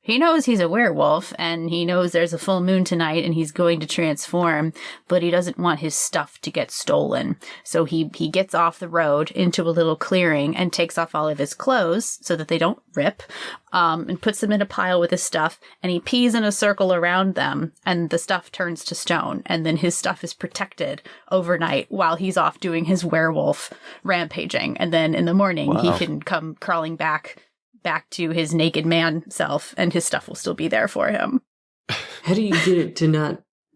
[SPEAKER 5] he knows he's a werewolf and he knows there's a full moon tonight and he's going to transform, but he doesn't want his stuff to get stolen. So he gets off the road into a little clearing and takes off all of his clothes so that they don't rip, and puts them in a pile with his stuff, and he pees in a circle around them, and the stuff turns to stone, and then his stuff is protected overnight while he's off doing his werewolf rampaging, and then in the morning he can come crawling back to his naked man self, and his stuff will still be there for him.
[SPEAKER 4] How do you get it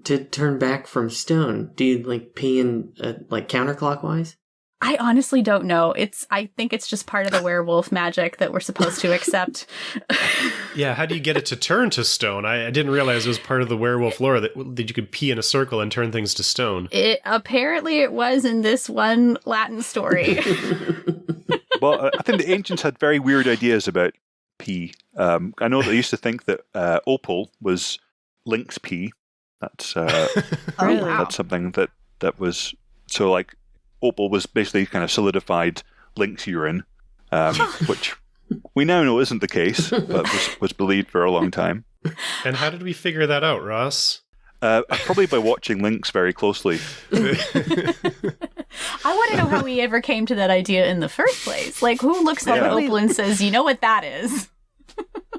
[SPEAKER 4] to turn back from stone? Do you like pee in like counterclockwise?
[SPEAKER 5] I honestly don't know. I think it's just part of the werewolf magic that we're supposed to accept.
[SPEAKER 1] Yeah, how do you get it to turn to stone? I didn't realize it was part of the werewolf lore that you could pee in a circle and turn things to stone.
[SPEAKER 5] Apparently it was in this one Latin story.
[SPEAKER 3] Well, I think the ancients had very weird ideas about pee. I know they used to think that opal was lynx pee. That's
[SPEAKER 2] Really?
[SPEAKER 3] that's something that was so like. Opal was basically kind of solidified lynx urine, which we now know isn't the case, but was believed for a long time.
[SPEAKER 1] And how did we figure that out, Ross?
[SPEAKER 3] Probably by watching Lynx very closely.
[SPEAKER 5] I want to know how we ever came to that idea in the first place. Like, who looks at opal and says, you know what that is?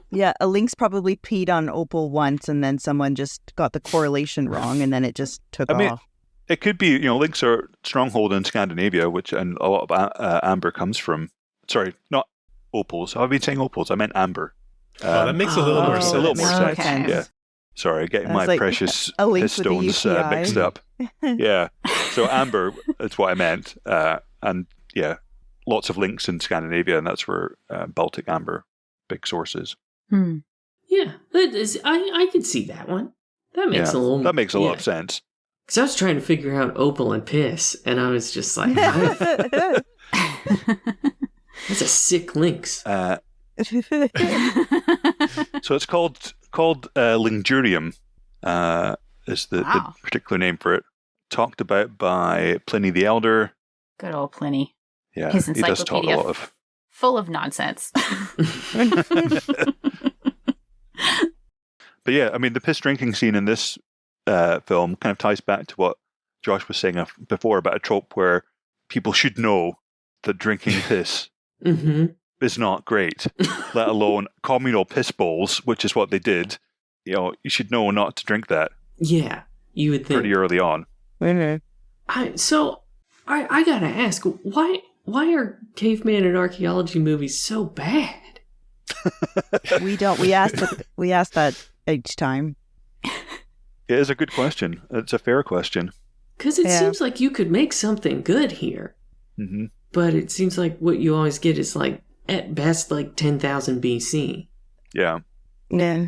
[SPEAKER 2] Yeah, a lynx probably peed on opal once, and then someone just got the correlation wrong, and then it just took off.
[SPEAKER 3] It could be, lynx are stronghold in Scandinavia, and a lot of amber comes from. Sorry, not opals. I've been saying opals. I meant amber.
[SPEAKER 1] That makes a little more sense.
[SPEAKER 3] A little more sense.
[SPEAKER 5] Okay.
[SPEAKER 3] Yeah. Sorry, getting my
[SPEAKER 2] like
[SPEAKER 3] precious
[SPEAKER 2] a lynx with a
[SPEAKER 3] stones
[SPEAKER 2] UTI.
[SPEAKER 3] mixed up. Yeah. So amber, that's what I meant. And yeah, lots of lynx in Scandinavia, and that's where Baltic amber, big sources.
[SPEAKER 4] Yeah, I could see that one. That makes a lot
[SPEAKER 3] of sense.
[SPEAKER 4] Because I was trying to figure out opal and piss, and I was just like, that's a sick lynx.
[SPEAKER 3] So it's called Lingurium, is the particular name for it. Talked about by Pliny the Elder.
[SPEAKER 5] Good old Pliny.
[SPEAKER 3] Yeah,
[SPEAKER 5] his
[SPEAKER 3] he does talk a lot of...
[SPEAKER 5] full of nonsense.
[SPEAKER 3] But yeah, I mean, the piss drinking scene in this film kind of ties back to what Josh was saying before about a trope where people should know that drinking piss is not great, let alone communal piss bowls, which is what they did. You should know not to drink that.
[SPEAKER 4] Yeah, you would think.
[SPEAKER 3] Pretty early on.
[SPEAKER 4] So I gotta ask, why are caveman and archaeology movies so bad?
[SPEAKER 2] We asked that each time.
[SPEAKER 3] It is a good question. It's a fair question.
[SPEAKER 4] Because it seems like you could make something good here.
[SPEAKER 3] Mm-hmm.
[SPEAKER 4] But it seems like what you always get is like, at best, like 10,000 BC.
[SPEAKER 3] Yeah.
[SPEAKER 2] Yeah.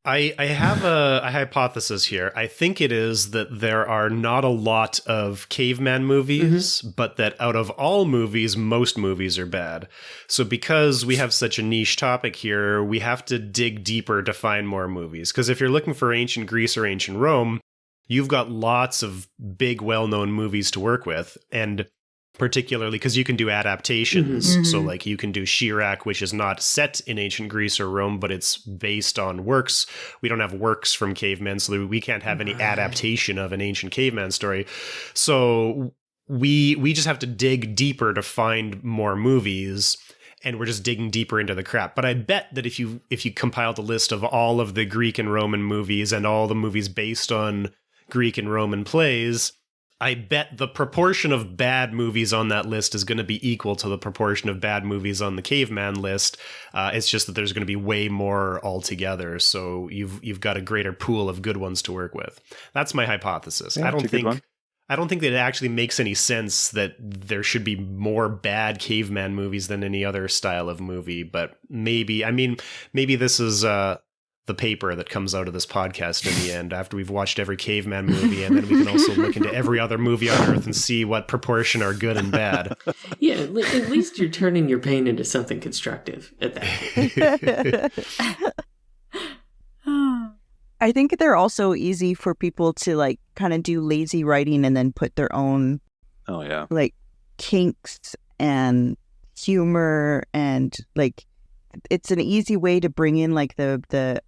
[SPEAKER 1] I have a hypothesis here. I think it is that there are not a lot of caveman movies, but that out of all movies, most movies are bad. So because we have such a niche topic here, we have to dig deeper to find more movies. Because if you're looking for ancient Greece or ancient Rome, you've got lots of big, well-known movies to work with. And particularly because you can do adaptations. So like you can do Chirac, which is not set in ancient Greece or Rome, but it's based on works. We don't have works from cavemen, so we can't have any adaptation of an ancient caveman story. So we just have to dig deeper to find more movies, and we're just digging deeper into the crap. But I bet that if you compiled a list of all of the Greek and Roman movies and all the movies based on Greek and Roman plays, I bet the proportion of bad movies on that list is going to be equal to the proportion of bad movies on the caveman list. It's just that there's going to be way more altogether. So you've got a greater pool of good ones to work with. That's my hypothesis.
[SPEAKER 3] Yeah, I don't think
[SPEAKER 1] that it actually makes any sense that there should be more bad caveman movies than any other style of movie. But maybe this is the paper that comes out of this podcast in the end, after we've watched every caveman movie, and then we can also look into every other movie on Earth and see what proportion are good and bad.
[SPEAKER 4] Yeah, at least you're turning your pain into something constructive at that point.
[SPEAKER 2] I think they're also easy for people to like kind of do lazy writing and then put their own like kinks and humor, and like it's an easy way to bring in like the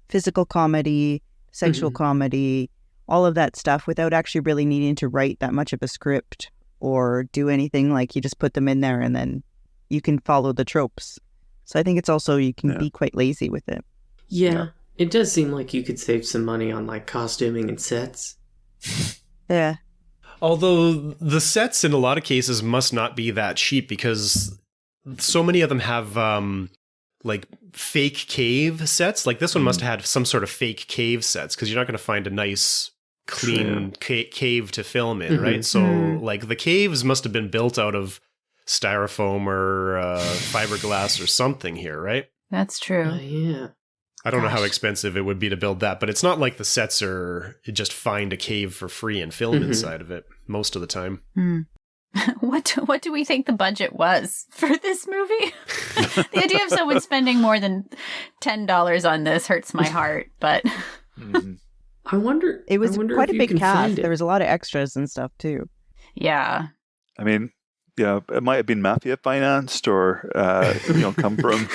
[SPEAKER 2] physical comedy, sexual comedy, all of that stuff without actually really needing to write that much of a script or do anything. Like you just put them in there and then you can follow the tropes. So I think it's also, you can be quite lazy with it.
[SPEAKER 4] Yeah, it does seem like you could save some money on like costuming and sets.
[SPEAKER 2] Yeah.
[SPEAKER 1] Although the sets in a lot of cases must not be that cheap, because so many of them have like fake cave sets. Like this one must have had some sort of fake cave sets because you're not going to find a nice clean cave to film in, right? So like the caves must have been built out of styrofoam or fiberglass or something here, right?
[SPEAKER 5] That's true.
[SPEAKER 4] Yeah.
[SPEAKER 1] I don't know how expensive it would be to build that, but it's not like the sets are just find a cave for free and film inside of it most of the time.
[SPEAKER 5] What do we think the budget was for this movie? The idea of someone spending more than $10 on this hurts my heart, but
[SPEAKER 4] I wonder.
[SPEAKER 2] It was quite a big cast.
[SPEAKER 4] There
[SPEAKER 2] There was a lot of extras and stuff too.
[SPEAKER 5] yeah.
[SPEAKER 3] I mean, yeah, it might have been mafia financed or, come from,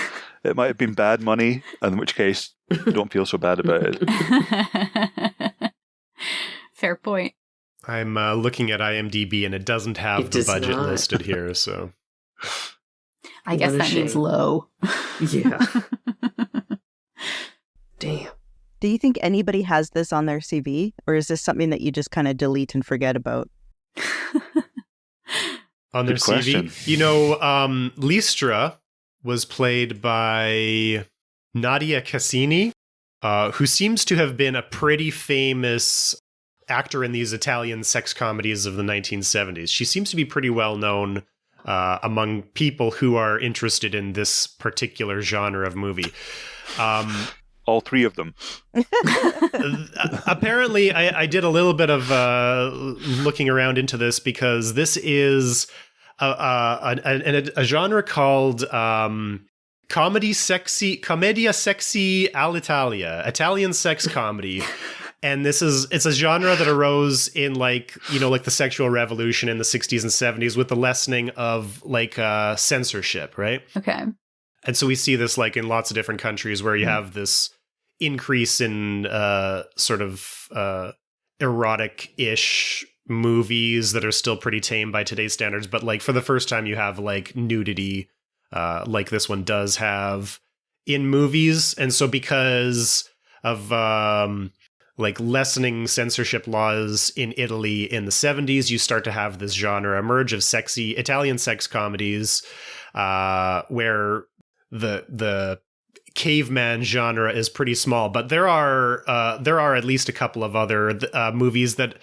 [SPEAKER 3] it might have been bad money, in which case, don't feel so bad about it.
[SPEAKER 5] Fair point.
[SPEAKER 1] I'm looking at IMDb and it doesn't have the budget listed here, so.
[SPEAKER 5] I guess that means low.
[SPEAKER 4] Yeah. Damn.
[SPEAKER 2] Do you think anybody has this on their CV, or is this something that you just kind of delete and forget about?
[SPEAKER 1] On their
[SPEAKER 3] Good
[SPEAKER 1] CV?
[SPEAKER 3] question.
[SPEAKER 1] You know, Lystra was played by Nadia Cassini, who seems to have been a pretty famous actor in these Italian sex comedies of the 1970s. She seems to be pretty well known among people who are interested in this particular genre of movie.
[SPEAKER 3] All three of them.
[SPEAKER 1] Apparently, I did a little bit of looking around into this because this is a genre called commedia sexy all'Italia, Italian sex comedy. And it's a genre that arose in like the sexual revolution in the 60s and 70s with the lessening of like censorship, right?
[SPEAKER 5] Okay.
[SPEAKER 1] And so we see this like in lots of different countries where you have this increase in sort of erotic-ish movies that are still pretty tame by today's standards. But like for the first time you have like nudity like this one does have in movies. And so because of like lessening censorship laws in Italy in the 70s, you start to have this genre emerge of sexy Italian sex comedies where the caveman genre is pretty small, but there are at least a couple of other movies that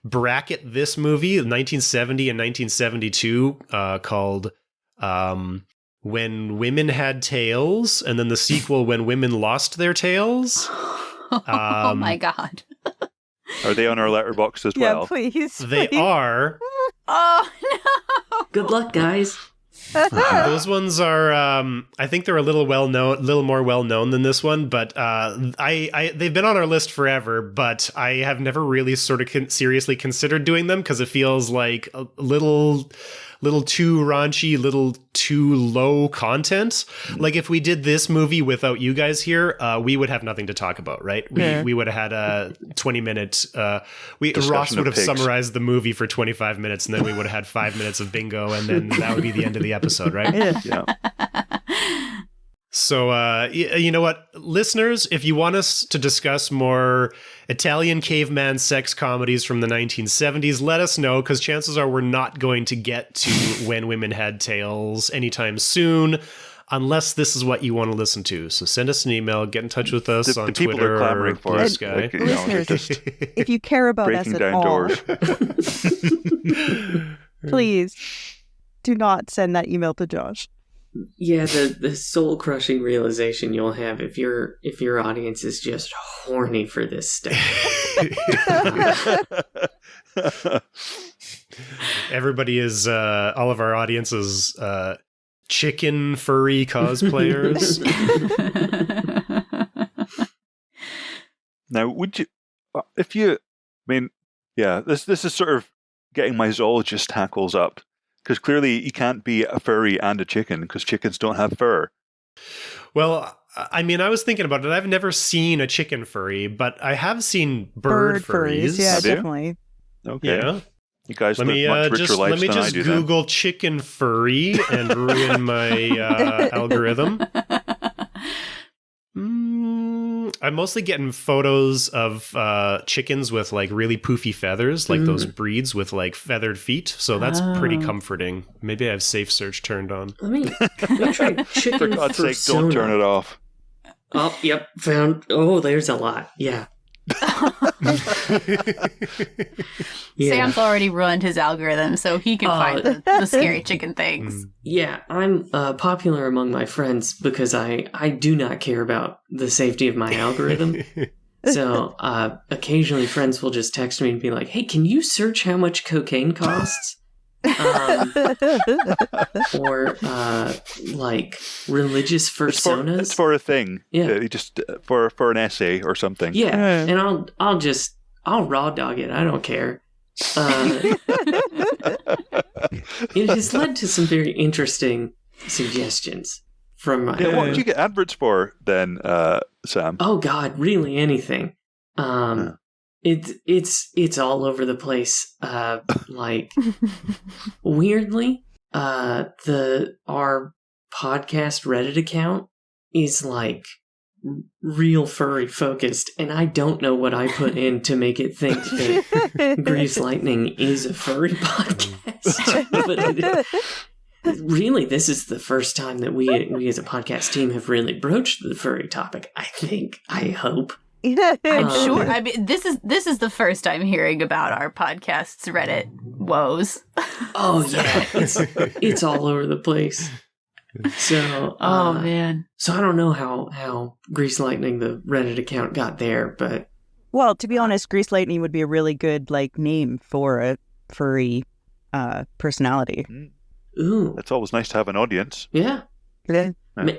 [SPEAKER 1] bracket this movie, 1970 and 1972, called When Women Had Tails, and then the sequel When Women Lost Their Tails.
[SPEAKER 5] Oh my god.
[SPEAKER 3] Are they on our letterbox as well?
[SPEAKER 2] Yeah, please.
[SPEAKER 1] They are.
[SPEAKER 5] Oh no.
[SPEAKER 4] Good luck, guys.
[SPEAKER 1] Those ones are, I think they're a little more well known than this one, but they've been on our list forever, but I have never really sort of seriously considered doing them because it feels like a little too raunchy, little too low content. Like if we did this movie without you guys here, we would have nothing to talk about, right? We would have had a 20-minute. Ross would have summarized the movie for 25 minutes, and then we would have had 5 minutes of bingo, and then that would be the end of the episode, right?
[SPEAKER 3] Yeah.
[SPEAKER 1] So, you know what, listeners, if you want us to discuss more Italian caveman sex comedies from the 1970s, let us know, because chances are we're not going to get to When Women Had Tails anytime soon, unless this is what you want to listen to. So send us an email, get in touch with us on
[SPEAKER 3] people
[SPEAKER 1] Twitter
[SPEAKER 3] are clamoring for
[SPEAKER 1] Blue
[SPEAKER 3] it.
[SPEAKER 1] Sky.
[SPEAKER 3] Like,
[SPEAKER 2] Listeners,
[SPEAKER 3] just
[SPEAKER 2] if you care about us
[SPEAKER 3] breaking
[SPEAKER 2] at
[SPEAKER 3] down
[SPEAKER 2] all,
[SPEAKER 3] doors.
[SPEAKER 2] please do not send that email to Josh.
[SPEAKER 4] Yeah, the soul crushing realization you'll have if your audience is just horny for this stuff.
[SPEAKER 1] Everybody is all of our audience is chicken furry cosplayers.
[SPEAKER 3] Now, would you, if you, I mean, yeah, this is sort of getting my zoologist hackles up. Because clearly you can't be a furry and a chicken, because chickens don't have fur.
[SPEAKER 1] Well, I mean, I was thinking about it. I've never seen a chicken furry, but I have seen bird furries.
[SPEAKER 2] Yeah,
[SPEAKER 3] Have you?
[SPEAKER 2] definitely.
[SPEAKER 3] Okay.
[SPEAKER 1] Yeah.
[SPEAKER 3] You guys
[SPEAKER 1] Let
[SPEAKER 3] live
[SPEAKER 1] me
[SPEAKER 3] much richer lives
[SPEAKER 1] let me
[SPEAKER 3] than I
[SPEAKER 1] just
[SPEAKER 3] do
[SPEAKER 1] Google chicken furry and ruin my algorithm. I'm mostly getting photos of chickens with like really poofy feathers, like those breeds with like feathered feet. So that's pretty comforting. Maybe I have Safe Search turned on.
[SPEAKER 4] Let me try chicken
[SPEAKER 3] For God's sake, don't turn it off.
[SPEAKER 4] Oh, yep, found. Oh, there's a lot. Yeah.
[SPEAKER 5] Sam's already ruined his algorithm, so he can find the scary chicken things.
[SPEAKER 4] Yeah, I'm popular among my friends because I do not care about the safety of my algorithm. So occasionally friends will just text me and be like, hey, can you search how much cocaine costs? Or like religious personas.
[SPEAKER 3] It's for a thing.
[SPEAKER 4] Yeah.
[SPEAKER 3] You just for an essay or something.
[SPEAKER 4] Yeah, and I'll raw dog it. I don't care. It has led to some very interesting suggestions from my.
[SPEAKER 3] Yeah, what do you get adverts for then, Sam?
[SPEAKER 4] Oh God, really anything. It's all over the place. Like weirdly, our podcast Reddit account is like real furry focused, and I don't know what I put in to make it think that Grease Lightning is a furry podcast. But really, this is the first time that we as a podcast team have really broached the furry topic. I hope.
[SPEAKER 5] I'm sure. I mean, this is the first I'm hearing about our podcast's Reddit woes.
[SPEAKER 4] Oh yeah, it's all over the place. So,
[SPEAKER 5] oh man.
[SPEAKER 4] So I don't know how Grease Lightning, the Reddit account, got there, but
[SPEAKER 2] well, to be honest, Grease Lightning would be a really good like name for a furry personality.
[SPEAKER 4] Ooh,
[SPEAKER 3] It's always nice to have an audience.
[SPEAKER 4] yeah.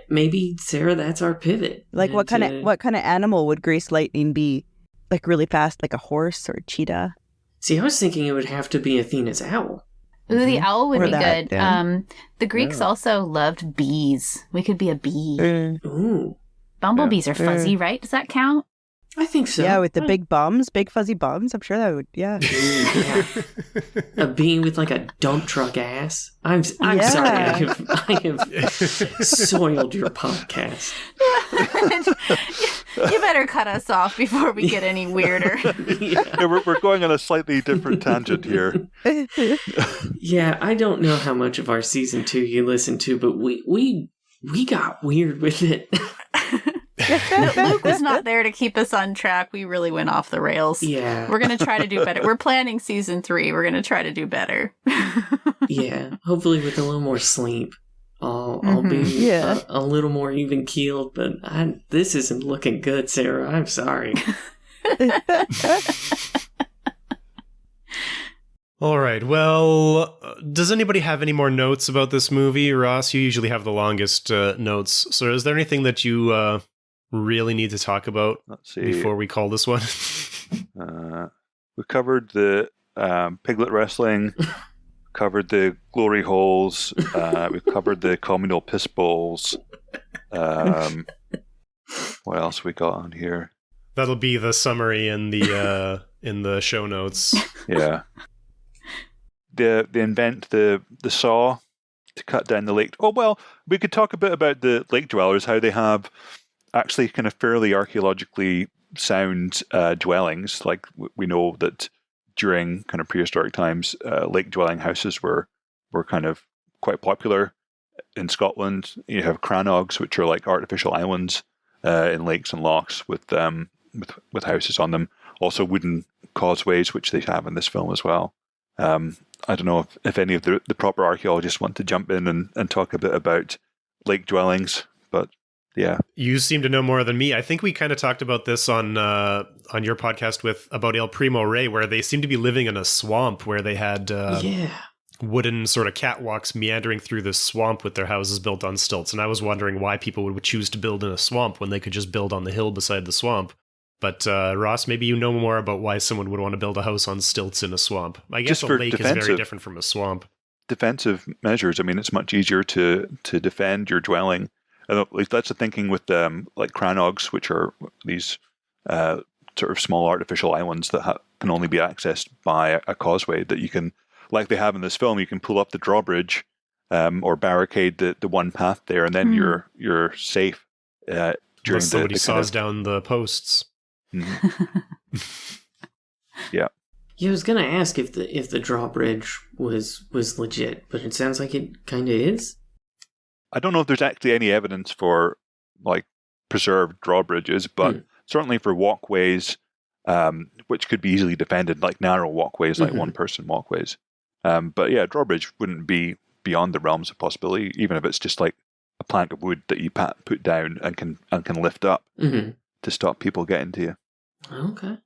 [SPEAKER 4] Maybe Sarah, that's our pivot.
[SPEAKER 2] Like what kind of animal would Grease Lightning be? Like really fast, like a horse or a cheetah?
[SPEAKER 4] See, I was thinking it would have to be Athena's owl.
[SPEAKER 5] Ooh, the owl would
[SPEAKER 2] Or
[SPEAKER 5] be
[SPEAKER 2] that,
[SPEAKER 5] good.
[SPEAKER 2] yeah.
[SPEAKER 5] The Greeks also loved bees. We could be a bee.
[SPEAKER 4] Ooh,
[SPEAKER 5] Bumblebees are fuzzy, right? Does that count?
[SPEAKER 4] I think so.
[SPEAKER 2] Yeah, with the big fuzzy bums. I'm sure that would, yeah.
[SPEAKER 4] Yeah. A bee with like a dump truck ass. I'm sorry, I have soiled your podcast.
[SPEAKER 5] You better cut us off before we get any weirder.
[SPEAKER 3] Yeah, we're going on a slightly different tangent here.
[SPEAKER 4] Yeah, I don't know how much of our season 2 you listened to, but we got weird with it.
[SPEAKER 5] Luke was not there to keep us on track. We really went off the rails.
[SPEAKER 4] Yeah.
[SPEAKER 5] We're going to try to do better. We're planning season 3. We're going to try to do better.
[SPEAKER 4] Yeah, hopefully with a little more sleep. I'll be a little more even keeled, but this isn't looking good, Sarah. I'm sorry.
[SPEAKER 1] All right. Well, does anybody have any more notes about this movie? Ross, you usually have the longest notes. So is there anything that you really need to talk about before we call this one?
[SPEAKER 3] We covered the piglet wrestling, covered the glory holes, we've covered the communal piss bowls. What else we got on here?
[SPEAKER 1] That'll be the summary in the show notes.
[SPEAKER 3] Yeah. They invent the saw to cut down the lake. Oh, well, we could talk a bit about the lake dwellers, how they have actually kind of fairly archaeologically sound dwellings. Like we know that during kind of prehistoric times, lake dwelling houses were kind of quite popular in Scotland. You have crannogs, which are like artificial islands in lakes and lochs with houses on them. Also wooden causeways, which they have in this film as well. I don't know if any of the proper archaeologists want to jump in and talk a bit about lake dwellings, but yeah.
[SPEAKER 1] You seem to know more than me. I think we kind of talked about this on your podcast about El Primo Rey, where they seem to be living in a swamp where they had wooden sort of catwalks meandering through this swamp with their houses built on stilts. And I was wondering why people would choose to build in a swamp when they could just build on the hill beside the swamp. But Ross, maybe you know more about why someone would want to build a house on stilts in a swamp. I guess a lake is very different from a swamp.
[SPEAKER 3] Defensive measures. I mean, it's much easier to defend your dwelling. At least that's the thinking with like crannogs, which are these sort of small artificial islands that can only be accessed by a causeway that you can, like they have in this film, you can pull up the drawbridge or barricade the one path there, and then you're safe. during
[SPEAKER 1] Unless somebody
[SPEAKER 3] the
[SPEAKER 1] saws down the posts.
[SPEAKER 3] Mhm. Yeah.
[SPEAKER 4] Yeah, I was gonna ask if the drawbridge was legit, but it sounds like it kind of is.
[SPEAKER 3] I don't know if there's actually any evidence for like preserved drawbridges, but certainly for walkways, which could be easily defended, like narrow walkways, like one-person walkways. But yeah, drawbridge wouldn't be beyond the realms of possibility, even if it's just like a plank of wood that you put down and can lift up to stop people getting to you.
[SPEAKER 4] Okay.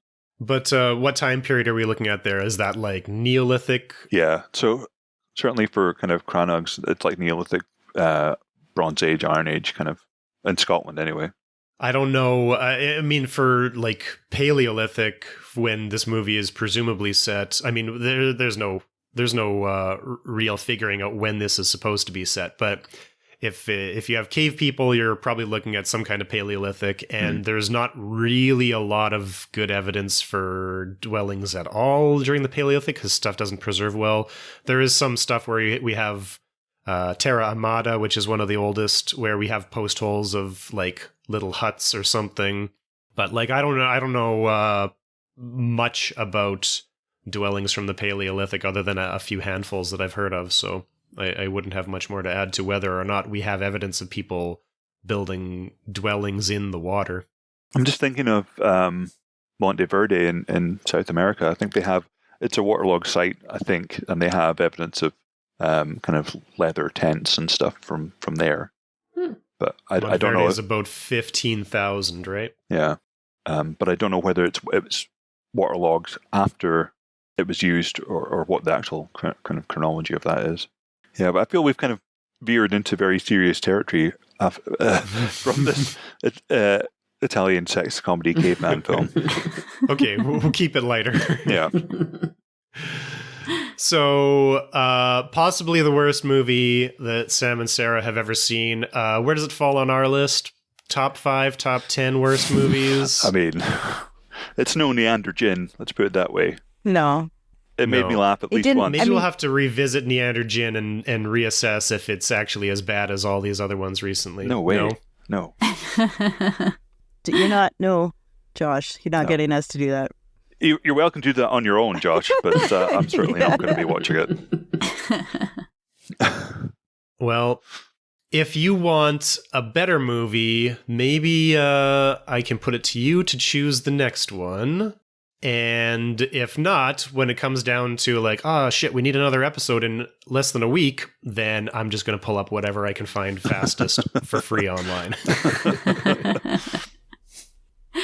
[SPEAKER 1] But what time period are we looking at there? Is that like Neolithic?
[SPEAKER 3] Yeah, so certainly for kind of Cranugs, it's like Neolithic, Bronze Age, Iron Age, kind of, in Scotland anyway.
[SPEAKER 1] I don't know. I mean, for like Paleolithic, when this movie is presumably set, I mean, there's no real figuring out when this is supposed to be set. But if you have cave people, you're probably looking at some kind of Paleolithic, and there's not really a lot of good evidence for dwellings at all during the Paleolithic because stuff doesn't preserve well. There is some stuff where we have Terra Amata, which is one of the oldest, where we have post holes of like little huts or something. But like I don't know much about dwellings from the Paleolithic other than a few handfuls that I've heard of. So I wouldn't have much more to add to whether or not we have evidence of people building dwellings in the water.
[SPEAKER 3] I'm just thinking of Monteverde in South America. I think it's a waterlogged site, I think, and they have evidence of kind of leather tents and stuff from there. But I don't know.
[SPEAKER 1] It's about 15,000, right?
[SPEAKER 3] Yeah, but I don't know whether it's waterlogged after it was used or what the actual kind of chronology of that is. Yeah, but I feel we've kind of veered into very serious territory from this Italian sex comedy caveman film.
[SPEAKER 1] Okay, we'll keep it lighter.
[SPEAKER 3] Yeah.
[SPEAKER 1] So, possibly the worst movie that Sam and Sarah have ever seen. Where does it fall on our list? Top 5, top 10 worst movies?
[SPEAKER 3] I mean, it's no Neander Gin, let's put it that way.
[SPEAKER 2] No.
[SPEAKER 3] It made me laugh at least once.
[SPEAKER 1] Maybe we'll have to revisit Neander Gin and reassess if it's actually as bad as all these other ones recently.
[SPEAKER 3] No way. No.
[SPEAKER 2] You're not, no, Josh, you're not getting us to do that.
[SPEAKER 3] You're welcome to do that on your own, Josh, but I'm certainly not going to be watching it.
[SPEAKER 1] Well, if you want a better movie, maybe I can put it to you to choose the next one. And if not, when it comes down to like, shit, we need another episode in less than a week, then I'm just going to pull up whatever I can find fastest for free online.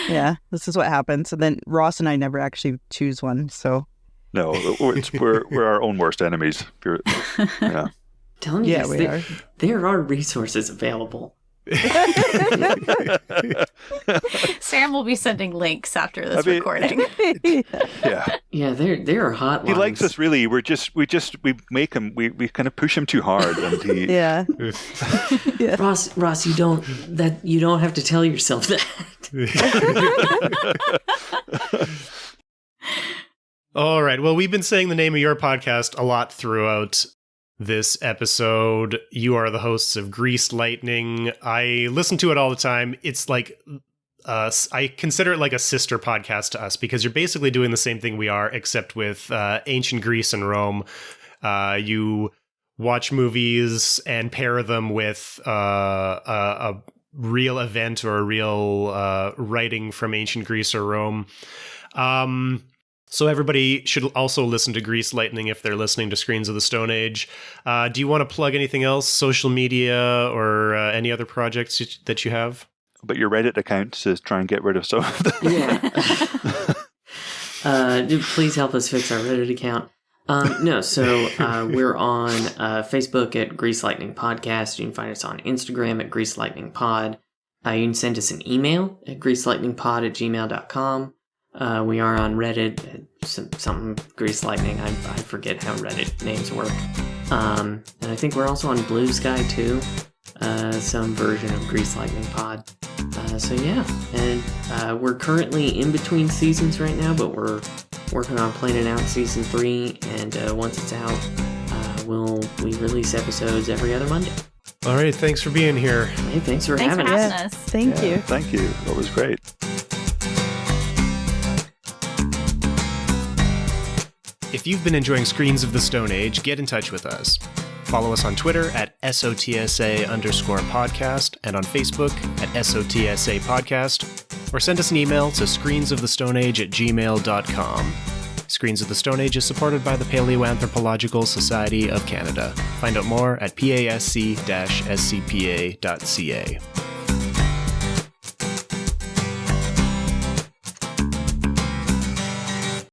[SPEAKER 2] Yeah, this is what happens. And then Ross and I never actually choose one, so.
[SPEAKER 3] No, we're our own worst enemies. Yeah.
[SPEAKER 4] Telling you,
[SPEAKER 2] yeah, we are.
[SPEAKER 4] There are resources available.
[SPEAKER 5] Sam will be sending links after this recording.
[SPEAKER 3] Yeah,
[SPEAKER 4] there are hotlines.
[SPEAKER 3] He likes us really. We make him. We kind of push him too hard, and he.
[SPEAKER 2] Yeah.
[SPEAKER 4] Ross, you don't have to tell yourself that.
[SPEAKER 1] All right. Well, we've been saying the name of your podcast a lot throughout this episode. You are the hosts of Greased Lightning. I listen to it all the time. It's like I consider it like a sister podcast to us because you're basically doing the same thing we are, except with ancient Greece and Rome. You watch movies and pair them with a real event or a real writing from ancient Greece or Rome. So everybody should also listen to Greased Lightning if they're listening to Screens of the Stone Age. Do you want to plug anything else, social media or any other projects that you have?
[SPEAKER 3] But your Reddit account to try and get rid of some of them.
[SPEAKER 4] Yeah. Please help us fix our Reddit account. So we're on Facebook at Greased Lightning Podcast. You can find us on Instagram at Greased Lightning Pod. You can send us an email at greasedlightningpod@gmail.com. We are on Reddit, something Greased Lightning. I forget how Reddit names work. And I think we're also on Blue Sky too. Some version of Greased Lightning Pod. And we're currently in between seasons right now, but we're working on planning out season 3. And once it's out, we release episodes every other Monday.
[SPEAKER 1] All right, thanks for being here.
[SPEAKER 4] Hey, thanks for
[SPEAKER 5] Thanks
[SPEAKER 4] having
[SPEAKER 5] for
[SPEAKER 4] us.
[SPEAKER 5] having us.
[SPEAKER 2] Thank you.
[SPEAKER 3] Thank you. That was great.
[SPEAKER 1] If you've been enjoying Screens of the Stone Age, get in touch with us. Follow us on Twitter at SOTSA_podcast and on Facebook at SOTSA podcast, or send us an email to screensofthestoneage@gmail.com. Screens of the Stone Age is supported by the Paleoanthropological Society of Canada. Find out more at pasc-scpa.ca.